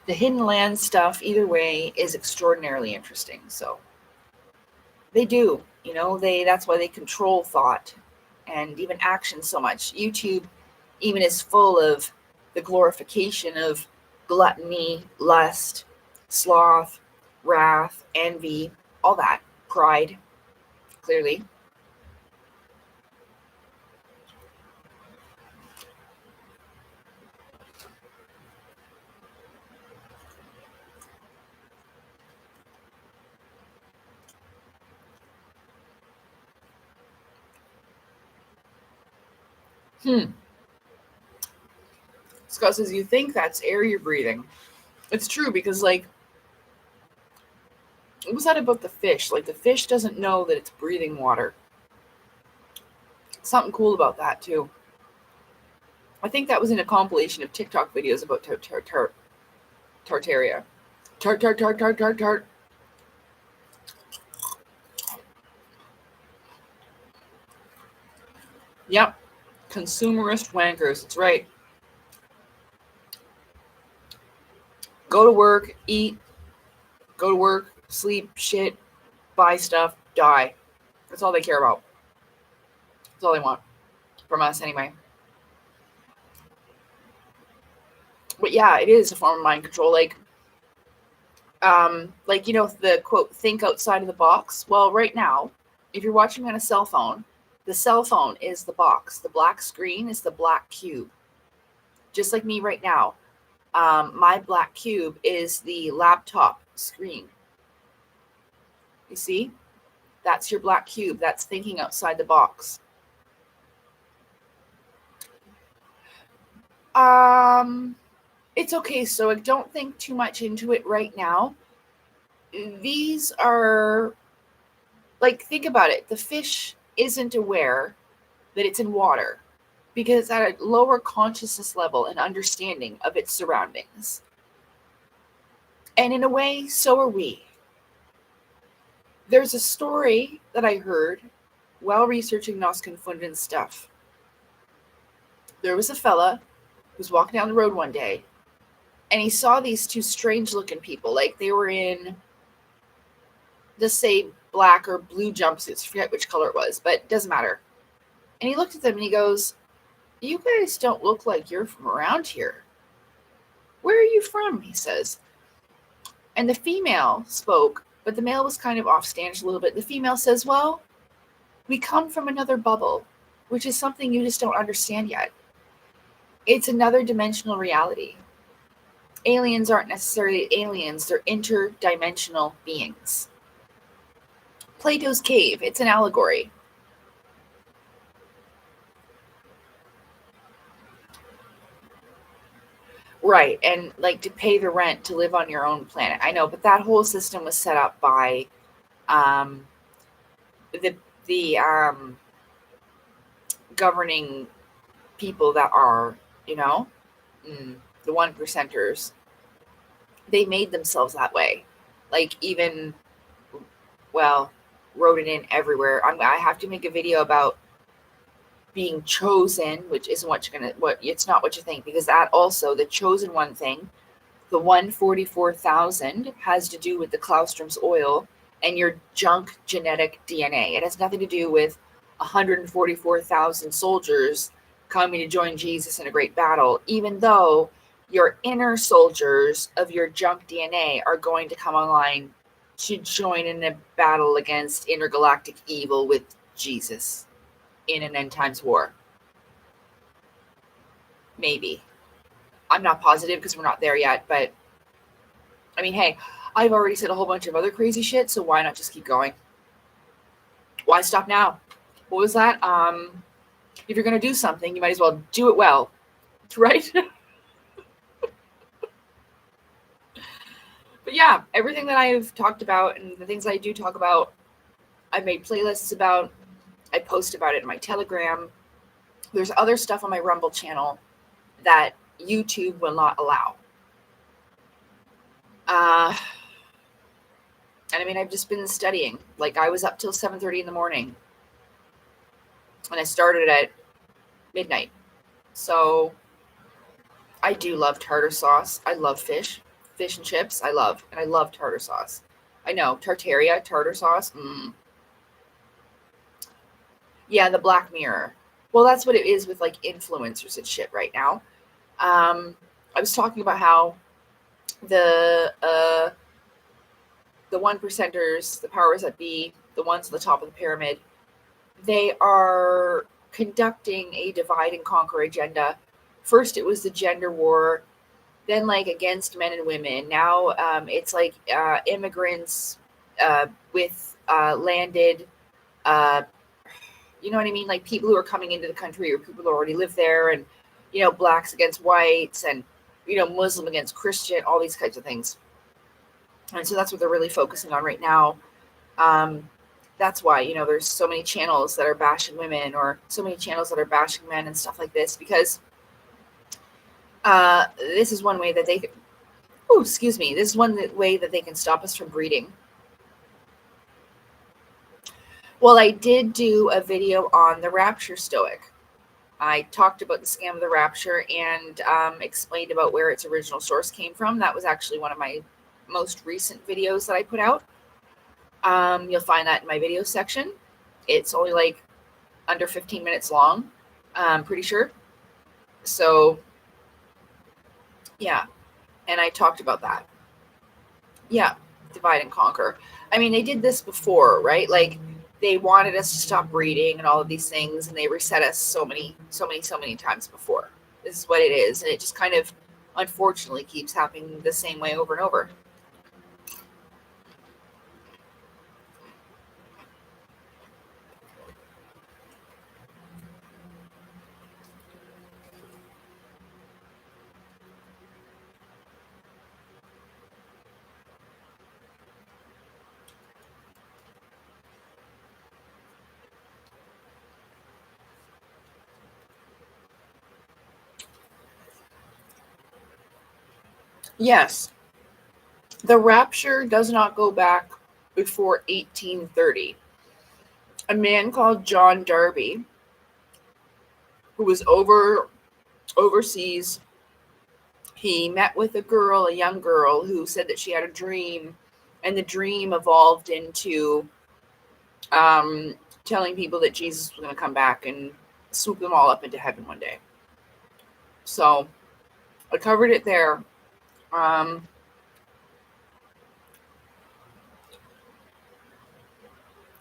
The hidden land stuff, either way, is extraordinarily interesting. So they do, that's why they control thought and even action so much. YouTube even is full of the glorification of gluttony, lust, sloth, wrath, envy, all that, pride, clearly. Scott says, you think that's air you're breathing. It's true because, like, what was that about the fish? Like, the fish doesn't know that it's breathing water. Something cool about that, too. I think that was in a compilation of TikTok videos about Tartaria. Tart. Yep. Consumerist wankers. That's right. Go to work, eat, go to work, sleep, shit, buy stuff, die. That's all they care about. That's all they want from us anyway. But yeah, it is a form of mind control. Like, Like, the quote, think outside of the box. Well, right now, if you're watching on a cell phone, the cell phone is the box. The black screen is the black cube. Just like me right now. My black cube is the laptop screen. You see? That's your black cube. That's thinking outside the box. It's okay, so I don't think too much into it right now. These are, like, think about it. The fish isn't aware that it's in water because it's at a lower consciousness level and understanding of its surroundings. And in a way, so are we. There's a story that I heard while researching Nosconfundian stuff. There was a fella who was walking down the road one day, and he saw these two strange-looking people. Like, they were in, just say, black or blue jumpsuits. I forget which color it was, but it doesn't matter. And he looked at them and he goes, "You guys don't look like you're from around here. Where are you from?" he says. And the female spoke, but the male was kind of off-stance a little bit. The female says, "Well, we come from another bubble, which is something you just don't understand yet. It's another dimensional reality. Aliens aren't necessarily aliens, they're interdimensional beings. Plato's cave, it's an allegory." Right, and like to pay the rent to live on your own planet. I know, but that whole system was set up by um, the governing people that are, the one percenters. They made themselves that way. Like, even, well, wrote it in everywhere. I have to make a video about being chosen, which isn't it's not what you think, because that also, the chosen one thing, the 144,000 has to do with the Claustrom's oil and your junk genetic DNA. It has nothing to do with 144,000 soldiers coming to join Jesus in a great battle, even though your inner soldiers of your junk DNA are going to come online to join in a battle against intergalactic evil with Jesus in an end times war. Maybe. I'm not positive because we're not there yet, but I mean, hey, I've already said a whole bunch of other crazy shit, so why not just keep going? Why stop now? What was that? If you're going to do something, you might as well do it well, right? But yeah, everything that I've talked about and the things I do talk about, I've made playlists about. I post about it in my Telegram. There's other stuff on my Rumble channel that YouTube will not allow. And I mean, I've just been studying. Like, I was up till 7:30 in the morning. And I started at midnight. So I do love tartar sauce. I love fish. Fish and chips, I love. And I love tartar sauce. I know, Tartaria, tartar sauce. Yeah, the Black Mirror. Well, that's what it is with, like, influencers and shit right now. I was talking about how the one percenters, the powers that be, the ones at the top of the pyramid, they are conducting a divide and conquer agenda. First, it was the gender war, then like against men and women. Now it's like immigrants with landed, you know what I mean? Like people who are coming into the country or people who already live there, and blacks against whites, and Muslim against Christian, all these kinds of things. And so that's what they're really focusing on right now. That's why, there's so many channels that are bashing women, or so many channels that are bashing men and stuff like this, because this is one way that they can, this is one way that they can stop us from breeding. Well, I did do a video on the Rapture Stoic. I talked about the scam of the Rapture and explained about where its original source came from. That was actually one of my most recent videos that I put out. You'll find that in my video section. It's only like under 15 minutes long, I'm pretty sure. So, yeah. And I talked about that. Yeah, divide and conquer. I mean, they did this before, right? Like they wanted us to stop reading and all of these things, and they reset us so many times before. This is what it is, and it just kind of, unfortunately, keeps happening the same way over and over. Yes, the rapture does not go back before 1830. A man called John Darby, who was overseas, he met with a young girl, who said that she had a dream, and the dream evolved into um, telling people that Jesus was going to come back and swoop them all up into heaven one day. So I covered it there. Um,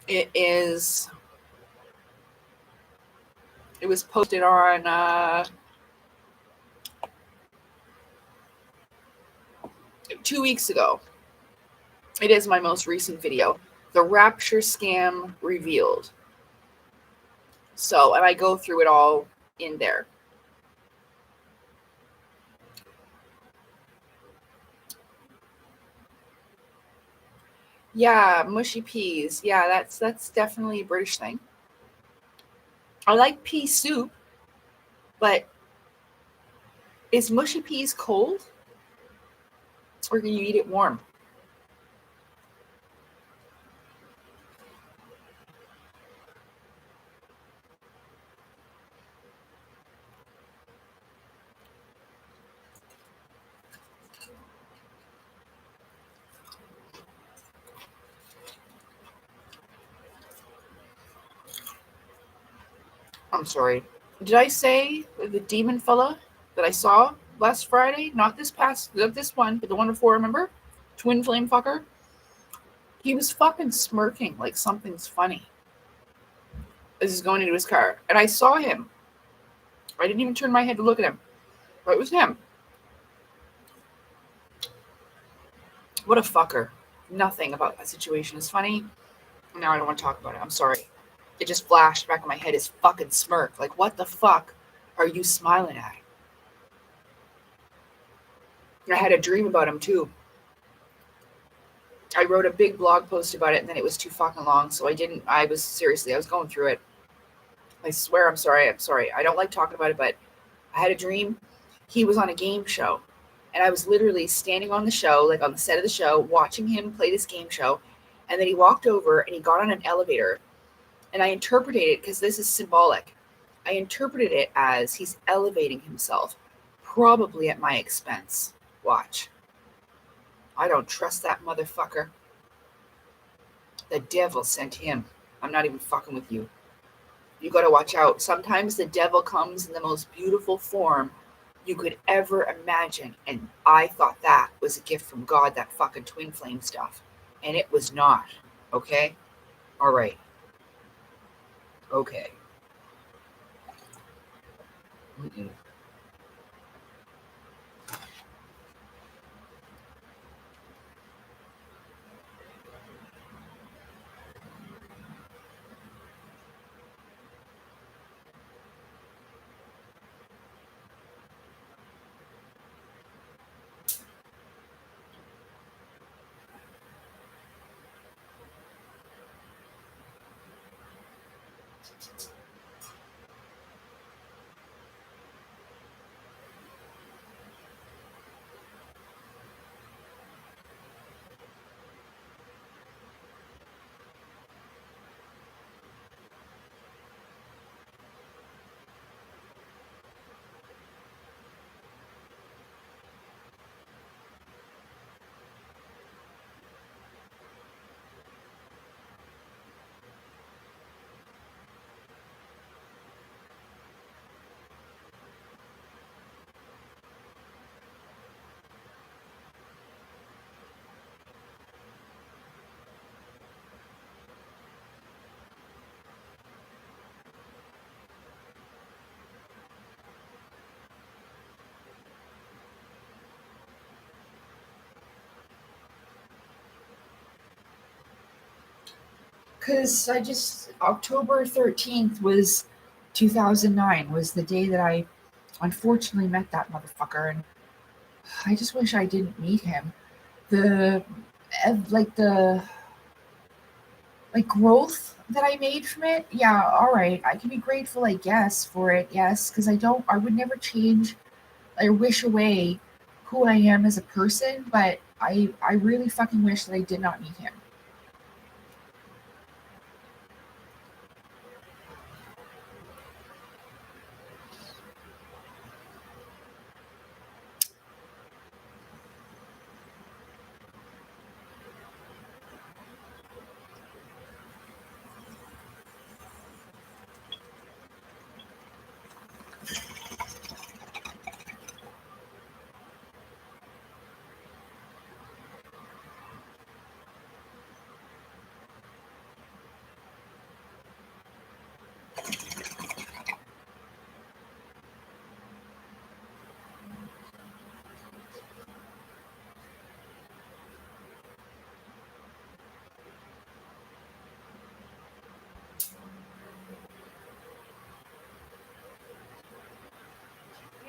it is. It was posted on 2 weeks ago. It is my most recent video. The rapture scam revealed. So, and I go through it all in there. Yeah, mushy peas. Yeah, that's definitely a British thing. I like pea soup, but is mushy peas cold, or can you eat it warm? I'm sorry. Did I say the demon fella that I saw last Friday? Not this one, but the one before, remember? Twin flame fucker? He was fucking smirking like something's funny as he's going into his car. And I saw him. I didn't even turn my head to look at him. But it was him. What a fucker. Nothing about that situation is funny. Now I don't want to talk about it. I'm sorry. It just flashed back in my head, his fucking smirk. Like, what the fuck are you smiling at? I had a dream about him too. I wrote a big blog post about it, and then it was too fucking long, so I didn't. I was going through it. I swear, I'm sorry. I'm sorry. I don't like talking about it, but I had a dream. He was on a game show, and I was literally standing on the show, like on the set of the show, watching him play this game show. And then he walked over and he got on an elevator, and I interpreted it, because this is symbolic. I interpreted it as he's elevating himself, probably at my expense. Watch. I don't trust that motherfucker. The devil sent him. I'm not even fucking with you. You gotta watch out. Sometimes the devil comes in the most beautiful form you could ever imagine. And I thought that was a gift from God, that fucking twin flame stuff. And it was not. Okay? Alright. Okay. Mm-mm. Because October 13th was 2009, was the day that I unfortunately met that motherfucker. And I just wish I didn't meet him. The, like, growth that I made from it, yeah, all right. I can be grateful, I guess, for it, yes, because I would never change or wish away who I am as a person, but I really fucking wish that I did not meet him.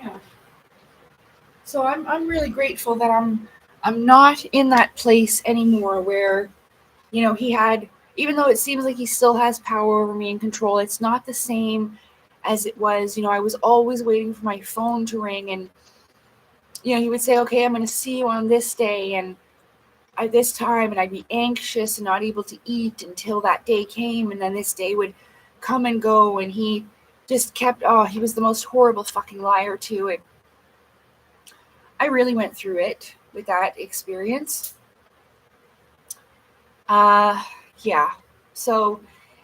Yeah. So I'm really grateful that I'm not in that place anymore where, he had, even though it seems like he still has power over me and control, it's not the same as it was. I was always waiting for my phone to ring, and he would say, "Okay, I'm going to see you on this day and at this time," and I'd be anxious and not able to eat until that day came, and then this day would come and go, and he just kept, oh, he was the most horrible fucking liar too. I really went through it with that experience. Uh, yeah. So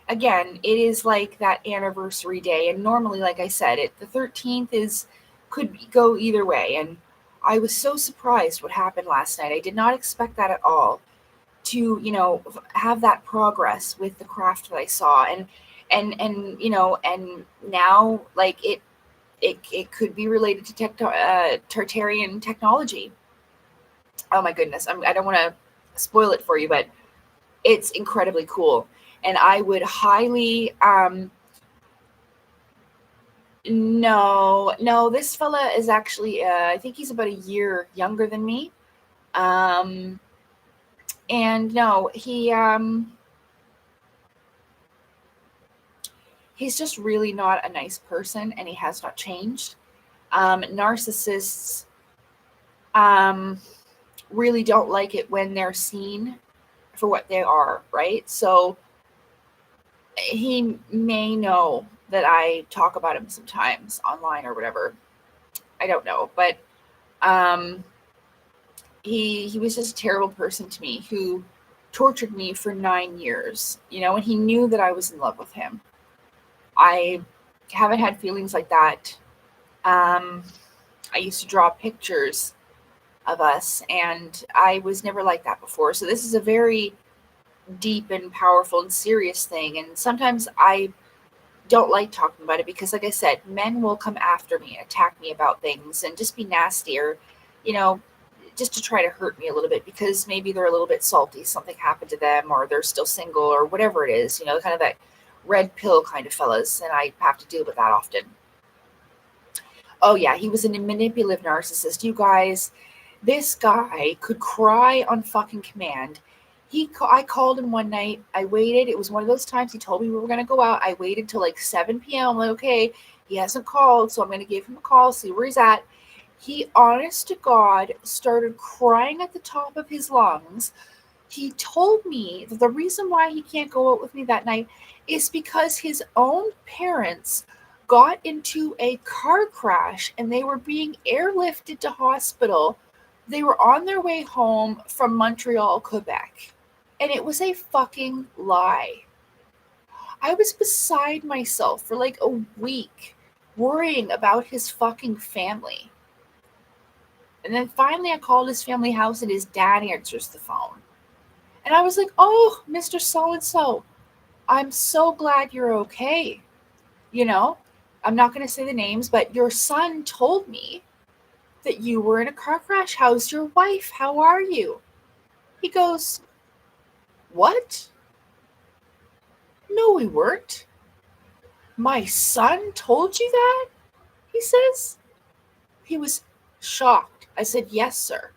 again, it is like that anniversary day, and normally, like I said, the 13th could go either way, and I was so surprised what happened last night. I did not expect that at all, to have that progress with the craft that I saw, and now, like, it could be related to Tartarian technology. Oh my goodness, I don't want to spoil it for you, but it's incredibly cool, and I would highly no, this fella is actually, I think he's about a year younger than me. And no, he's just really not a nice person, and he has not changed. Narcissists um really don't like it when they're seen for what they are, right? So he may know that I talk about him sometimes online or whatever. I don't know, but um, he was just a terrible person to me who tortured me for 9 years. And he knew that I was in love with him. I haven't had feelings like that. Um, I used to draw pictures of us, and I was never like that before. So this is a very deep and powerful and serious thing. And sometimes I don't like talking about it because, like I said, men will come after me and attack me about things and just be nasty, or, you know, just to try to hurt me a little bit because maybe they're a little bit salty, something happened to them, or they're still single, or whatever it is, kind of that red pill kind of fellas. And I have to deal with that often. Oh, yeah, he was a manipulative narcissist. You guys, this guy could cry on fucking command. I called him one night. I waited. It was one of those times he told me we were going to go out. I waited till like 7 p.m. I'm like, okay, he hasn't called, so I'm going to give him a call, see where he's at. He, honest to God, started crying at the top of his lungs. He told me that the reason why he can't go out with me that night is because his own parents got into a car crash and they were being airlifted to hospital. They were on their way home from Montreal, Quebec. And it was a fucking lie. I was beside myself for like a week worrying about his fucking family. And then finally I called his family house and his dad answers the phone. And I was like, "Oh, Mr. So and so, I'm so glad you're okay." You know, I'm not going to say the names, but your son told me that you were in a car crash. How's your wife? How are you? He goes, "What?" No, we weren't. My son told you that? He says. He was shocked. I said, yes, sir.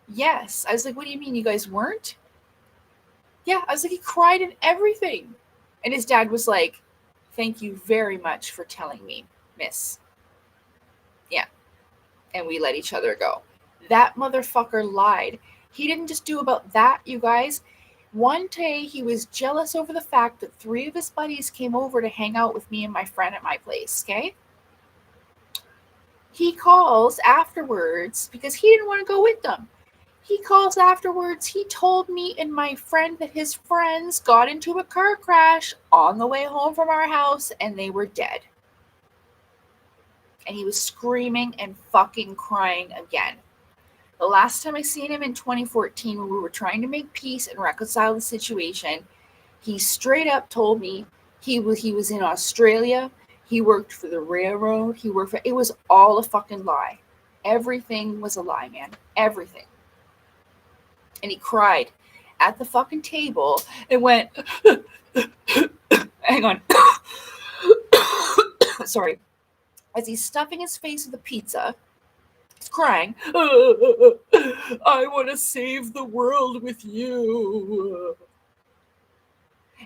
Yes. I was like, what do you mean you guys weren't? Yeah. I was like, he cried and everything. And his dad was like, thank you very much for telling me, miss. Yeah. And we let each other go. That motherfucker lied. He didn't just do about that, you guys. One day he was jealous over the fact that 3 of his buddies came over to hang out with me and my friend at my place, okay? He calls afterwards because he didn't want to go with them. He calls afterwards. He told me and my friend that his friends got into a car crash on the way home from our house and they were dead. And he was screaming and fucking crying again. The last time I seen him in 2014, when we were trying to make peace and reconcile the situation, he straight up told me he was in Australia. He worked for the railroad. It was all a fucking lie. Everything was a lie, man. Everything. And he cried at the fucking table and went, hang on. Sorry. As he's stuffing his face with the pizza, he's crying, I want to save the world with you.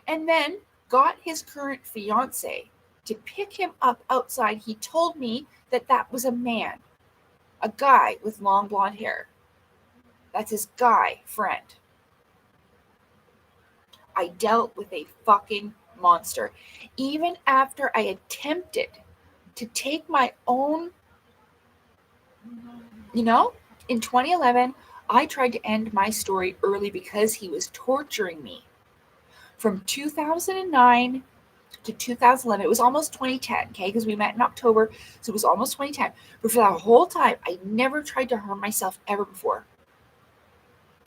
And then got his current fiance to pick him up outside. He told me that that was a man, a guy with long blonde hair. That's his guy friend. I dealt with a fucking monster. Even after I attempted to take my own, in 2011, I tried to end my story early because he was torturing me. From 2009 to 2011, it was almost 2010, okay, because we met in October, so it was almost 2010. But for that whole time, I never tried to harm myself ever before.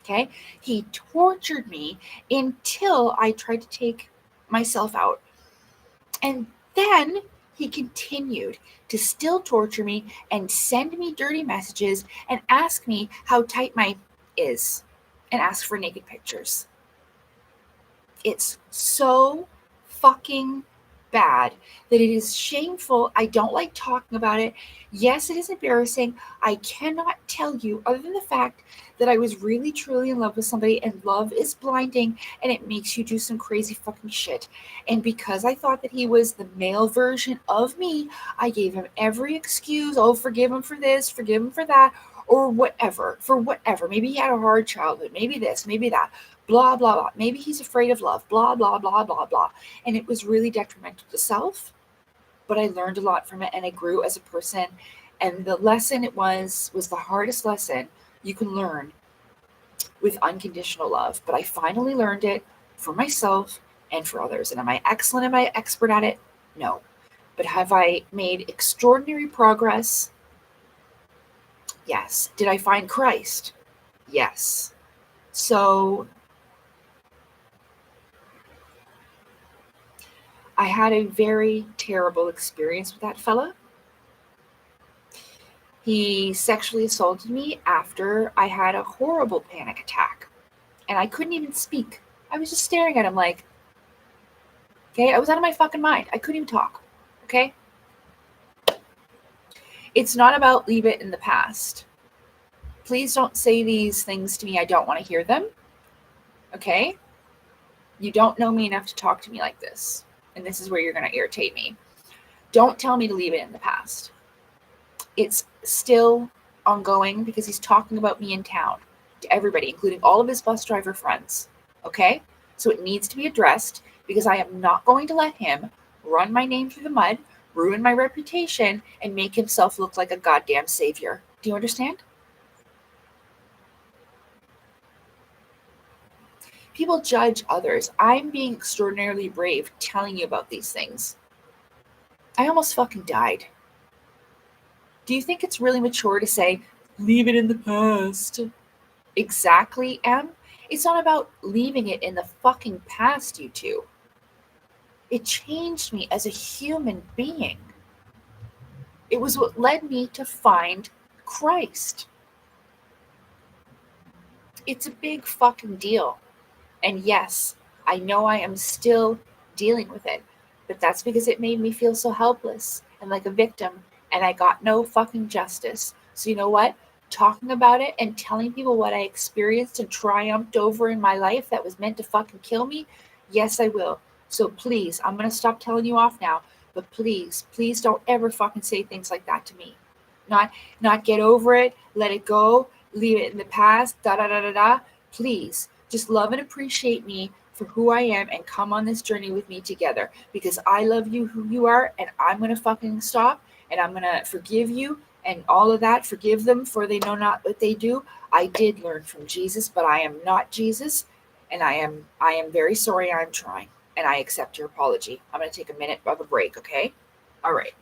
Okay, he tortured me until I tried to take myself out. And then he continued to still torture me and send me dirty messages and ask me how tight my is and ask for naked pictures. It's so fucking bad that it is shameful. I don't like talking about it. Yes, it is embarrassing. I cannot tell you, other than the fact that I was really truly in love with somebody, and love is blinding and it makes you do some crazy fucking shit. And because I thought that he was the male version of me, I gave him every excuse. Oh, forgive him for this, forgive him for that, or whatever, for whatever. Maybe he had a hard childhood, maybe this, maybe that, blah, blah, blah. Maybe he's afraid of love, blah, blah, blah, blah, blah. And it was really detrimental to self, but I learned a lot from it and I grew as a person. And the lesson it was the hardest lesson you can learn with unconditional love. But I finally learned it for myself and for others. And am I excellent? Am I expert at it? No. But have I made extraordinary progress? Yes. Did I find Christ? Yes. So I had a very terrible experience with that fella. He sexually assaulted me after I had a horrible panic attack. And I couldn't even speak. I was just staring at him like, okay, I was out of my fucking mind. I couldn't even talk. Okay? It's not about leave it in the past. Please don't say these things to me. I don't want to hear them. Okay? You don't know me enough to talk to me like this. And this is where you're going to irritate me. Don't tell me to leave it in the past. It's still ongoing because he's talking about me in town to everybody, including all of his bus driver friends. Okay? So it needs to be addressed because I am not going to let him run my name through the mud, ruin my reputation, and make himself look like a goddamn savior. Do you understand? People judge others. I'm being extraordinarily brave telling you about these things. I almost fucking died. Do you think it's really mature to say, leave it in the past? Exactly, Em. It's not about leaving it in the fucking past, you two. It changed me as a human being. It was what led me to find Christ. It's a big fucking deal. And yes, I know I am still dealing with it. But that's because it made me feel so helpless and like a victim, and I got no fucking justice. So, you know what? Talking about it and telling people what I experienced and triumphed over in my life that was meant to fucking kill me, yes, I will. So, please, I'm going to stop telling you off now, but please, please don't ever fucking say things like that to me. Not, not get over it, let it go, leave it in the past, da da da da da. Please, just love and appreciate me for who I am and come on this journey with me together, because I love you who you are, and I'm going to fucking stop, and I'm going to forgive you and all of that. Forgive them, for they know not what they do. I did learn from Jesus, but I am not Jesus, and I am very sorry. I'm trying, and I accept your apology. I'm going to take a minute of a break, okay? All right.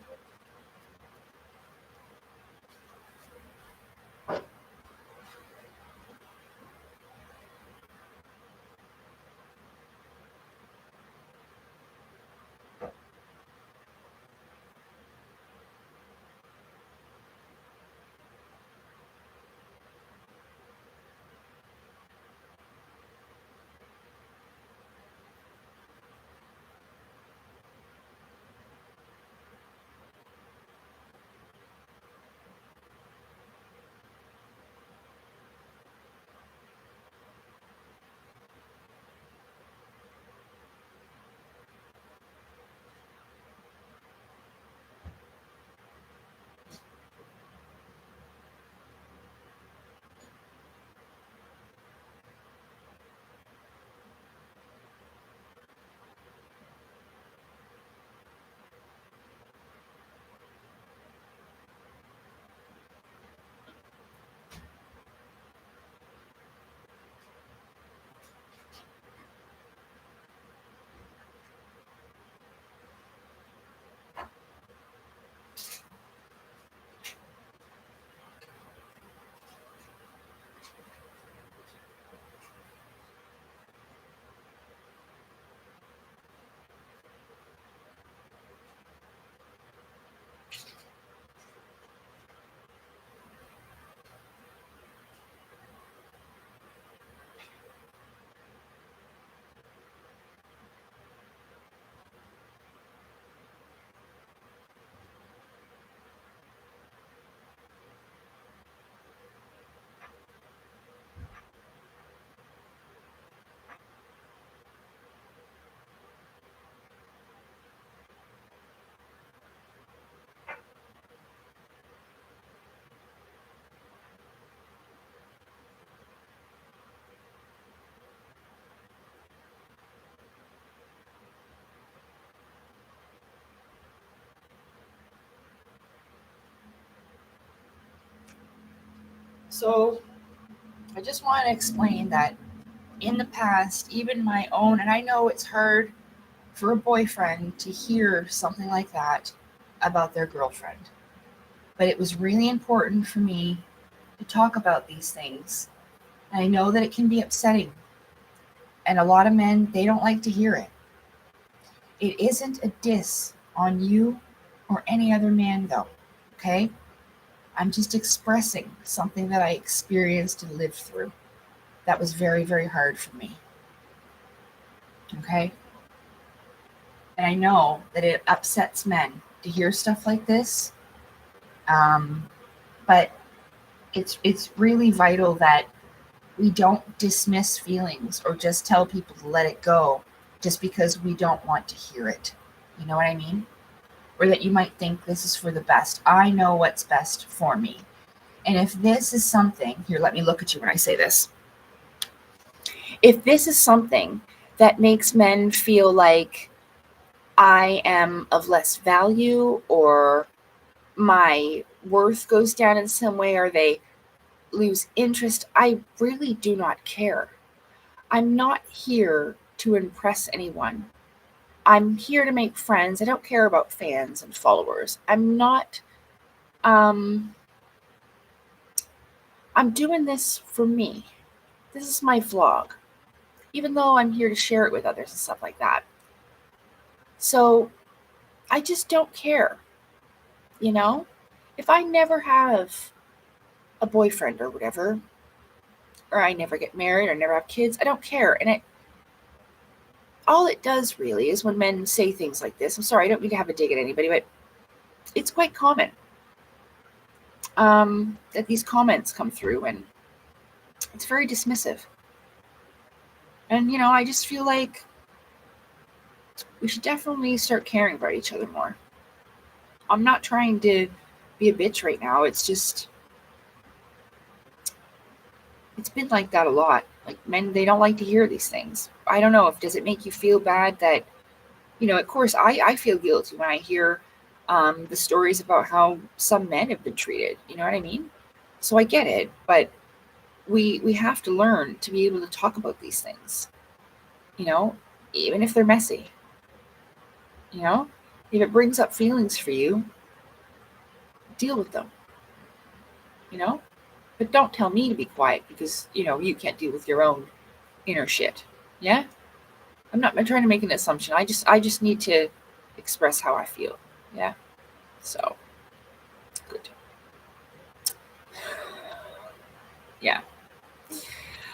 So I just want to explain that in the past, even my own, and I know it's hard for a boyfriend to hear something like that about their girlfriend, but it was really important for me to talk about these things. And I know that it can be upsetting, and a lot of men, they don't like to hear it. It isn't a diss on you or any other man, though, okay? I'm just expressing something that I experienced and lived through that was very, very hard for me, okay? And I know that it upsets men to hear stuff like this, but it's really vital that we don't dismiss feelings or just tell people to let it go just because we don't want to hear it. You know what I mean? Or that you might think this is for the best. I know what's best for me. And if this is something, here, let me look at you when I say this. If this is something that makes men feel like I am of less value, or my worth goes down in some way, or they lose interest, I really do not care. I'm not here to impress anyone. I'm here to make friends. I don't care about fans and followers. Um I'm doing this for me. This is my vlog. Even though I'm here to share it with others and stuff like that. So, I just don't care, you know? If I never have a boyfriend or whatever, or I never get married or never have kids, I don't care. And all it does really is when men say things like this. I'm sorry, I don't mean to have a dig at anybody, but it's quite common that these comments come through, and it's very dismissive. And, I just feel like we should definitely start caring about each other more. I'm not trying to be a bitch right now. It's just, it's been like that a lot. Like, men, they don't like to hear these things. I don't know, does it make you feel bad that, of course, I feel guilty when I hear the stories about how some men have been treated. You know what I mean? So I get it, but we have to learn to be able to talk about these things, you know, even if they're messy. You know, if it brings up feelings for you, deal with them, you know, but don't tell me to be quiet because, you can't deal with your own inner shit. Yeah. I'm trying to make an assumption. I just need to express how I feel. Yeah. So good. Yeah.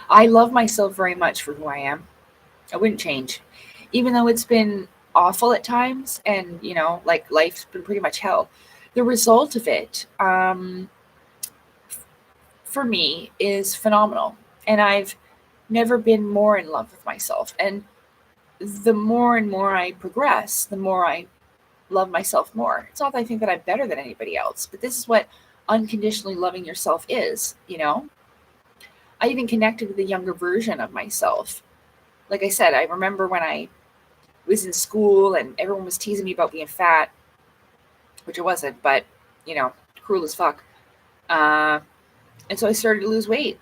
I love myself very much for who I am. I wouldn't change. Even though it's been awful at times and, like life's been pretty much hell. The result of it, for me, is phenomenal. And I've never been more in love with myself. And the more and more I progress, the more I love myself more. It's not that I think that I'm better than anybody else, but this is what unconditionally loving yourself is. I even connected with a younger version of myself. Like I said, I remember when I was in school and everyone was teasing me about being fat, which I wasn't, but, cruel as fuck. Uh, and so I started to lose weight,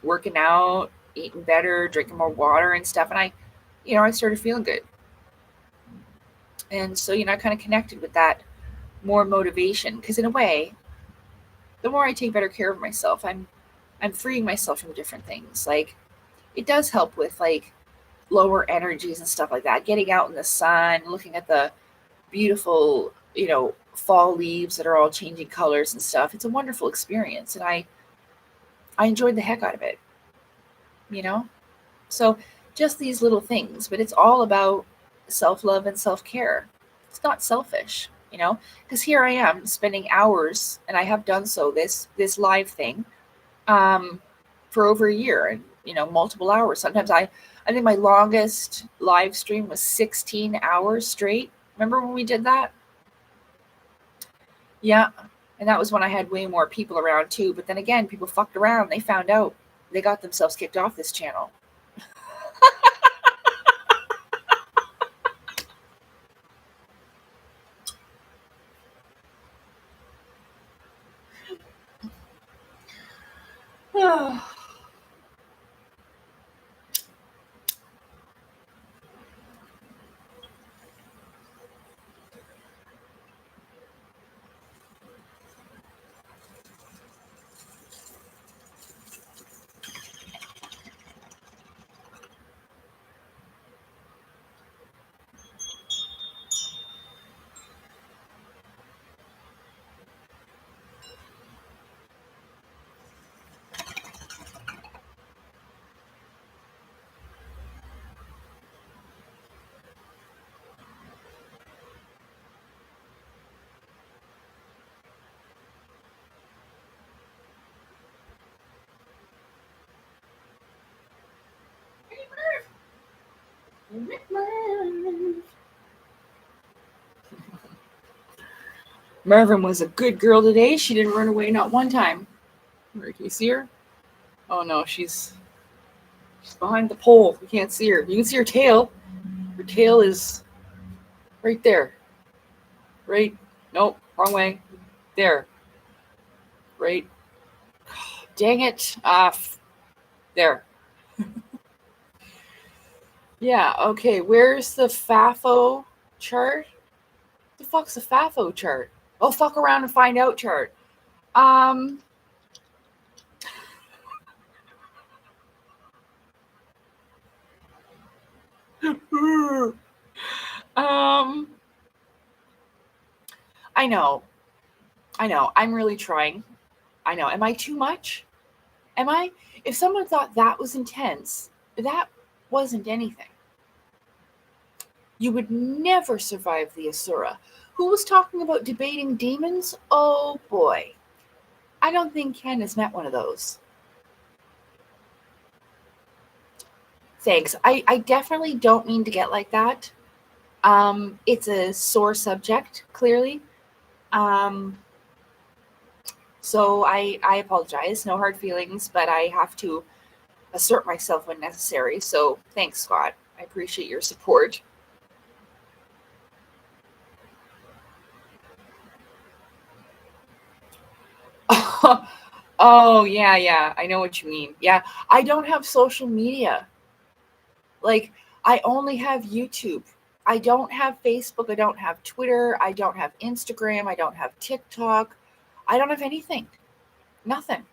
working out, eating better, drinking more water and stuff. And I started feeling good. And so, I kind of connected with that more motivation because in a way, the more I take better care of myself, I'm freeing myself from different things. Like it does help with like lower energies and stuff like that. Getting out in the sun, looking at the beautiful, fall leaves that are all changing colors and stuff. It's a wonderful experience, and I enjoyed the heck out of it. You know, so just these little things, but it's all about self love and self care. It's not selfish, because here I am spending hours, and I have done so this live thing, for over a year, and multiple hours. Sometimes I think my longest live stream was 16 hours straight. Remember when we did that? Yeah. And that was when I had way more people around too. But then again, people fucked around. They found out. They got themselves kicked off this channel. Mervin was a good girl today. She didn't run away not one time. Where, can you see her? Oh no, she's behind the pole. You can't see her. You can see her tail. Her tail is right there. Right? Nope, wrong way. There. Right. Dang it. There. Yeah, okay. Where's the FAFO chart? What the fuck's a FAFO chart? Oh, fuck around and find out chart. Um, um, I know. I know. I'm really trying. I know. Am I too much? Am I? If someone thought that was intense, that wasn't anything. You would never survive the Asura. Who was talking about debating demons? Oh boy. I don't think Ken has met one of those. Thanks. I definitely don't mean to get like that. It's a sore subject, clearly. Um, so I apologize. No hard feelings, but I have to assert myself when necessary. So thanks, Scott. I appreciate your support. Oh, yeah. I know what you mean. Yeah, I don't have social media. Like, I only have YouTube. I don't have Facebook. I don't have Twitter. I don't have Instagram. I don't have TikTok. I don't have anything. Nothing.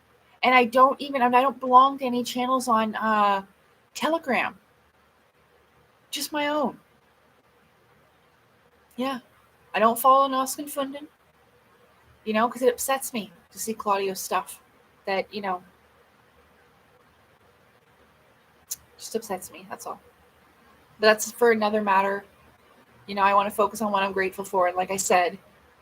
And I don't belong to any channels on Telegram. Just my own. Yeah. I don't follow Noskin Funden, because it upsets me to see Claudio's stuff that, just upsets me. That's all. But that's for another matter. I want to focus on what I'm grateful for. And like I said,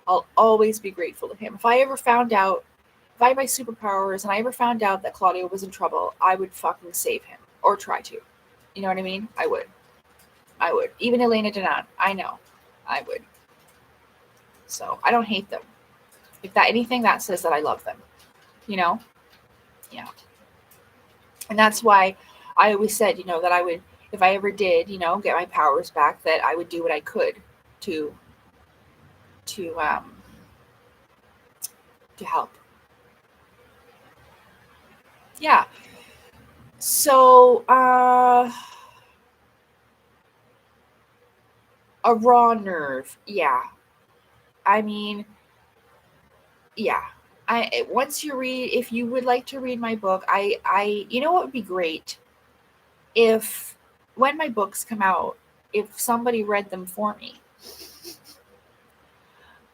I'll always be grateful to him. If I had my superpowers and I ever found out that Claudio was in trouble, I would fucking save him or try to. You know what I mean? I would. Even Elena Denan, I know. I would. So I don't hate them. If that anything, that says that I love them. Yeah. And that's why I always said, that I would, if I ever did, get my powers back, that I would do what I could to help. Yeah. So a raw nerve. Yeah. I mean, yeah. If you would like to read my book, what would be great if when my books come out, if somebody read them for me.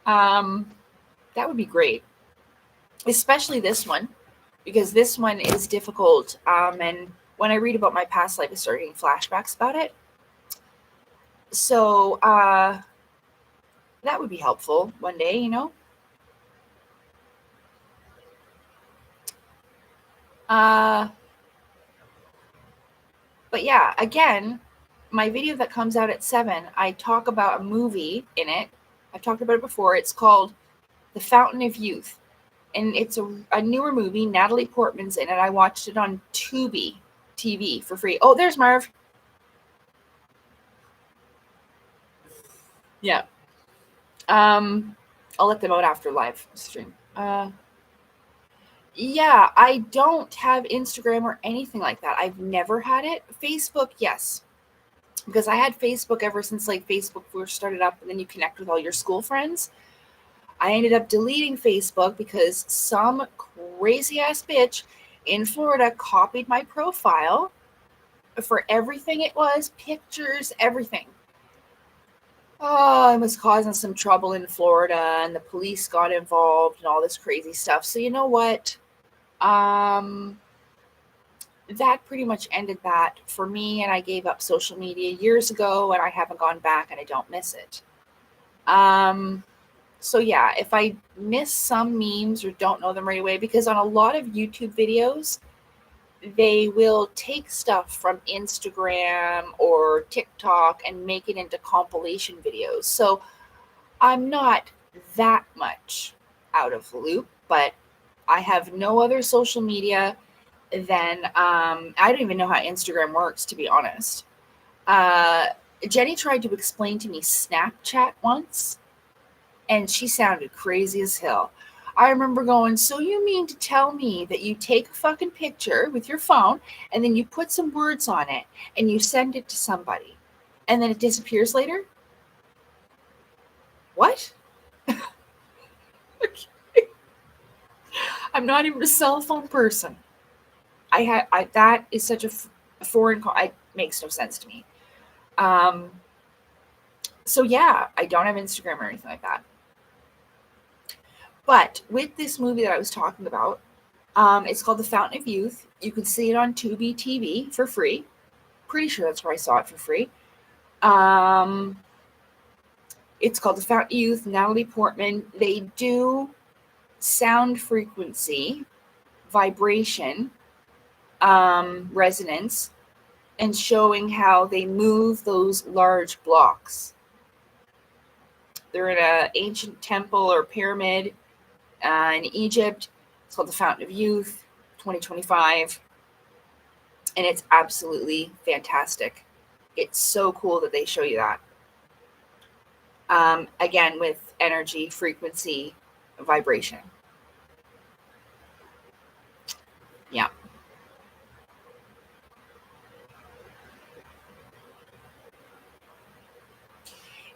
That would be great. Especially this one, because this one is difficult. And when I read about my past life, I start getting flashbacks about it. So that would be helpful one day, But yeah, again, my video that comes out at 7, I talk about a movie in it. I've talked about it before. It's called The Fountain of Youth. And it's a newer movie. Natalie Portman's in it. I watched it on Tubi TV for free. Oh, there's Marv. Yeah. I'll let them out after live stream. Yeah, I don't have Instagram or anything like that. I've never had it. Facebook, yes. Because I had Facebook ever since Facebook first started up, and then you connect with all your school friends. I ended up deleting Facebook because some crazy ass bitch in Florida copied my profile for everything it was, pictures, everything. Oh, I was causing some trouble in Florida, and the police got involved and all this crazy stuff. So you know what? That pretty much ended that for me, and I gave up social media years ago, and I haven't gone back, and I don't miss it. So yeah, if I miss some memes or don't know them right away, because on a lot of YouTube videos, they will take stuff from Instagram or TikTok and make it into compilation videos. So I'm not that much out of the loop, but I have no other social media than I don't even know how Instagram works, to be honest. Jenny tried to explain to me Snapchat once, and she sounded crazy as hell. I remember going, so you mean to tell me that you take a fucking picture with your phone and then you put some words on it and you send it to somebody and then it disappears later? What? Okay. I'm not even a cell phone person. That is such a foreign, it makes no sense to me. So yeah, I don't have Instagram or anything like that. But with this movie that I was talking about, it's called The Fountain of Youth. You can see it on Tubi TV for free. Pretty sure that's where I saw it for free. It's called The Fountain of Youth, Natalie Portman. They do sound frequency, vibration, resonance, and showing how they move those large blocks. They're in an ancient temple or pyramid in Egypt. It's called The Fountain of Youth, 2025. And it's absolutely fantastic. It's so cool that they show you that. Again, with energy, frequency, vibration. Yeah.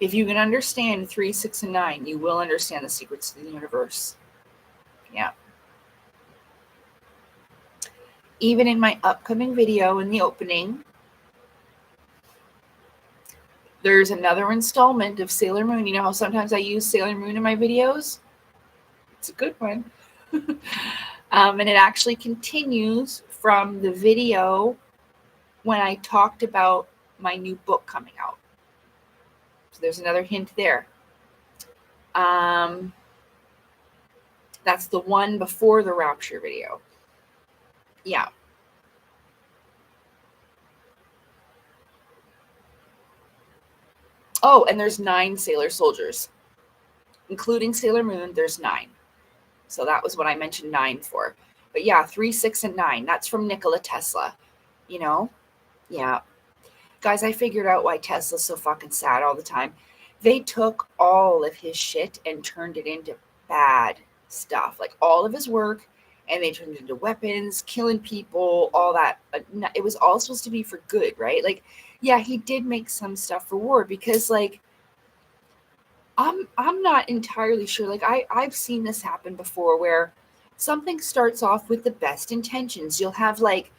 If you can understand 3, 6, and 9, you will understand the secrets of the universe. Yeah. Even in my upcoming video in the opening, there's another installment of Sailor Moon. You know how sometimes I use Sailor Moon in my videos? It's a good one. And it actually continues from the video when I talked about my new book coming out. So there's another hint there. That's the one before the Rapture video. Yeah. Oh, and there's 9 Sailor soldiers. Including Sailor Moon, there's 9. So that was what I mentioned 9 for. But yeah, 3, 6, and 9. That's from Nikola Tesla. You know? Yeah. Guys, I figured out why Tesla's so fucking sad all the time. They took all of his shit and turned it into bad stuff. Like all of his work, and they turned it into weapons, killing people, all that. It was all supposed to be for good, right? Like, yeah, he did make some stuff for war because, like, I'm not entirely sure. Like, I've seen this happen before where something starts off with the best intentions. You'll have, like,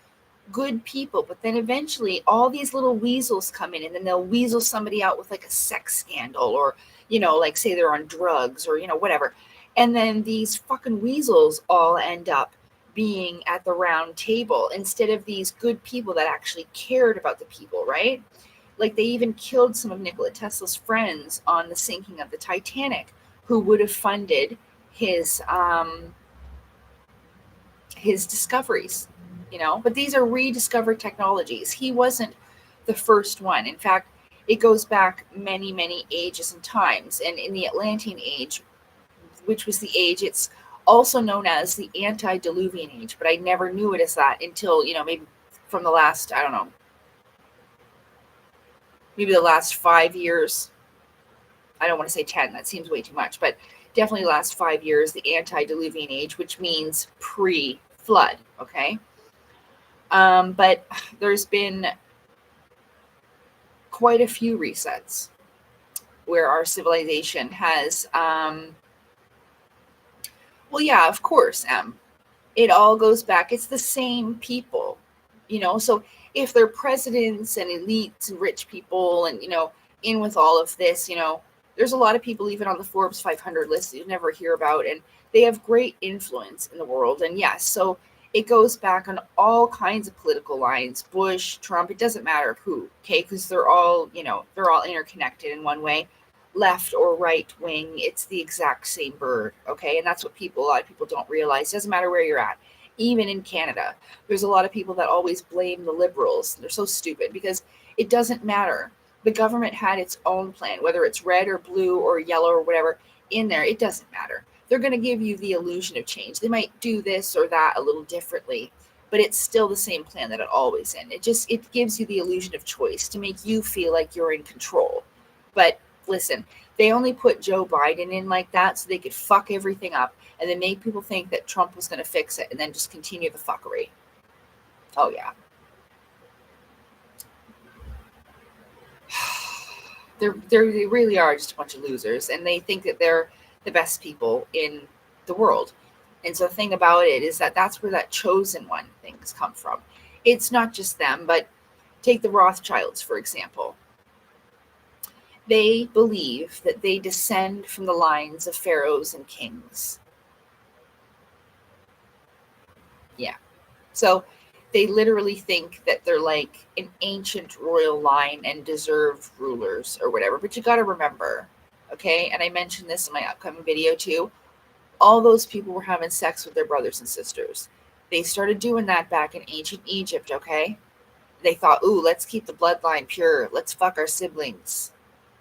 good people, but then eventually all these little weasels come in and then they'll weasel somebody out with like a sex scandal or, you know, like say they're on drugs or, you know, whatever. And then these fucking weasels all end up being at the round table instead of these good people that actually cared about the people, right? Like they even killed some of Nikola Tesla's friends on the sinking of the Titanic who would have funded his discoveries, you know, but these are rediscovered technologies. He wasn't the first one. In fact, it goes back many, many ages and times. And in the Atlantean age, which was the age, it's also known as the antediluvian age, but I never knew it as that until, you know, maybe from the last, I don't know, maybe the last 5 years. I don't want to say 10, that seems way too much, but definitely the last 5 years, the antediluvian age, which means pre-flood, okay? But there's been quite a few resets where our civilization has, well, yeah, of course, it all goes back. It's the same people, you know, so if they're presidents and elites and rich people and, you know, in with all of this, you know, there's a lot of people even on the Forbes 500 list that you never hear about, and they have great influence in the world. And yes, so it goes back on all kinds of political lines, Bush, Trump, it doesn't matter who, okay, because they're all, you know, they're all interconnected in one way, left or right wing, it's the exact same bird, okay? And that's what a lot of people don't realize. It doesn't matter where you're at. Even in Canada, there's a lot of people that always blame the Liberals. They're so stupid because it doesn't matter. The government had its own plan, whether it's red or blue or yellow or whatever in there, it doesn't matter. They're going to give you the illusion of change. They might do this or that a little differently, but it's still the same plan that it always in. It gives you the illusion of choice to make you feel like you're in control. But listen, they only put Joe Biden in like that so they could fuck everything up and then make people think that Trump was going to fix it and then just continue the fuckery. Oh, yeah. They really are just a bunch of losers, and they think that they're the best people in the world. And so the thing about it is that that's where that chosen one things come from. It's not just them, but take the Rothschilds, for example. They believe that they descend from the lines of pharaohs and kings. Yeah. So They literally think that they're like an ancient royal line and deserved rulers or whatever. But you got to remember, okay? And I mentioned this in my upcoming video too. All those people were having sex with their brothers and sisters. They started doing that back in ancient Egypt, okay? They thought, ooh, let's keep the bloodline pure. Let's fuck our siblings.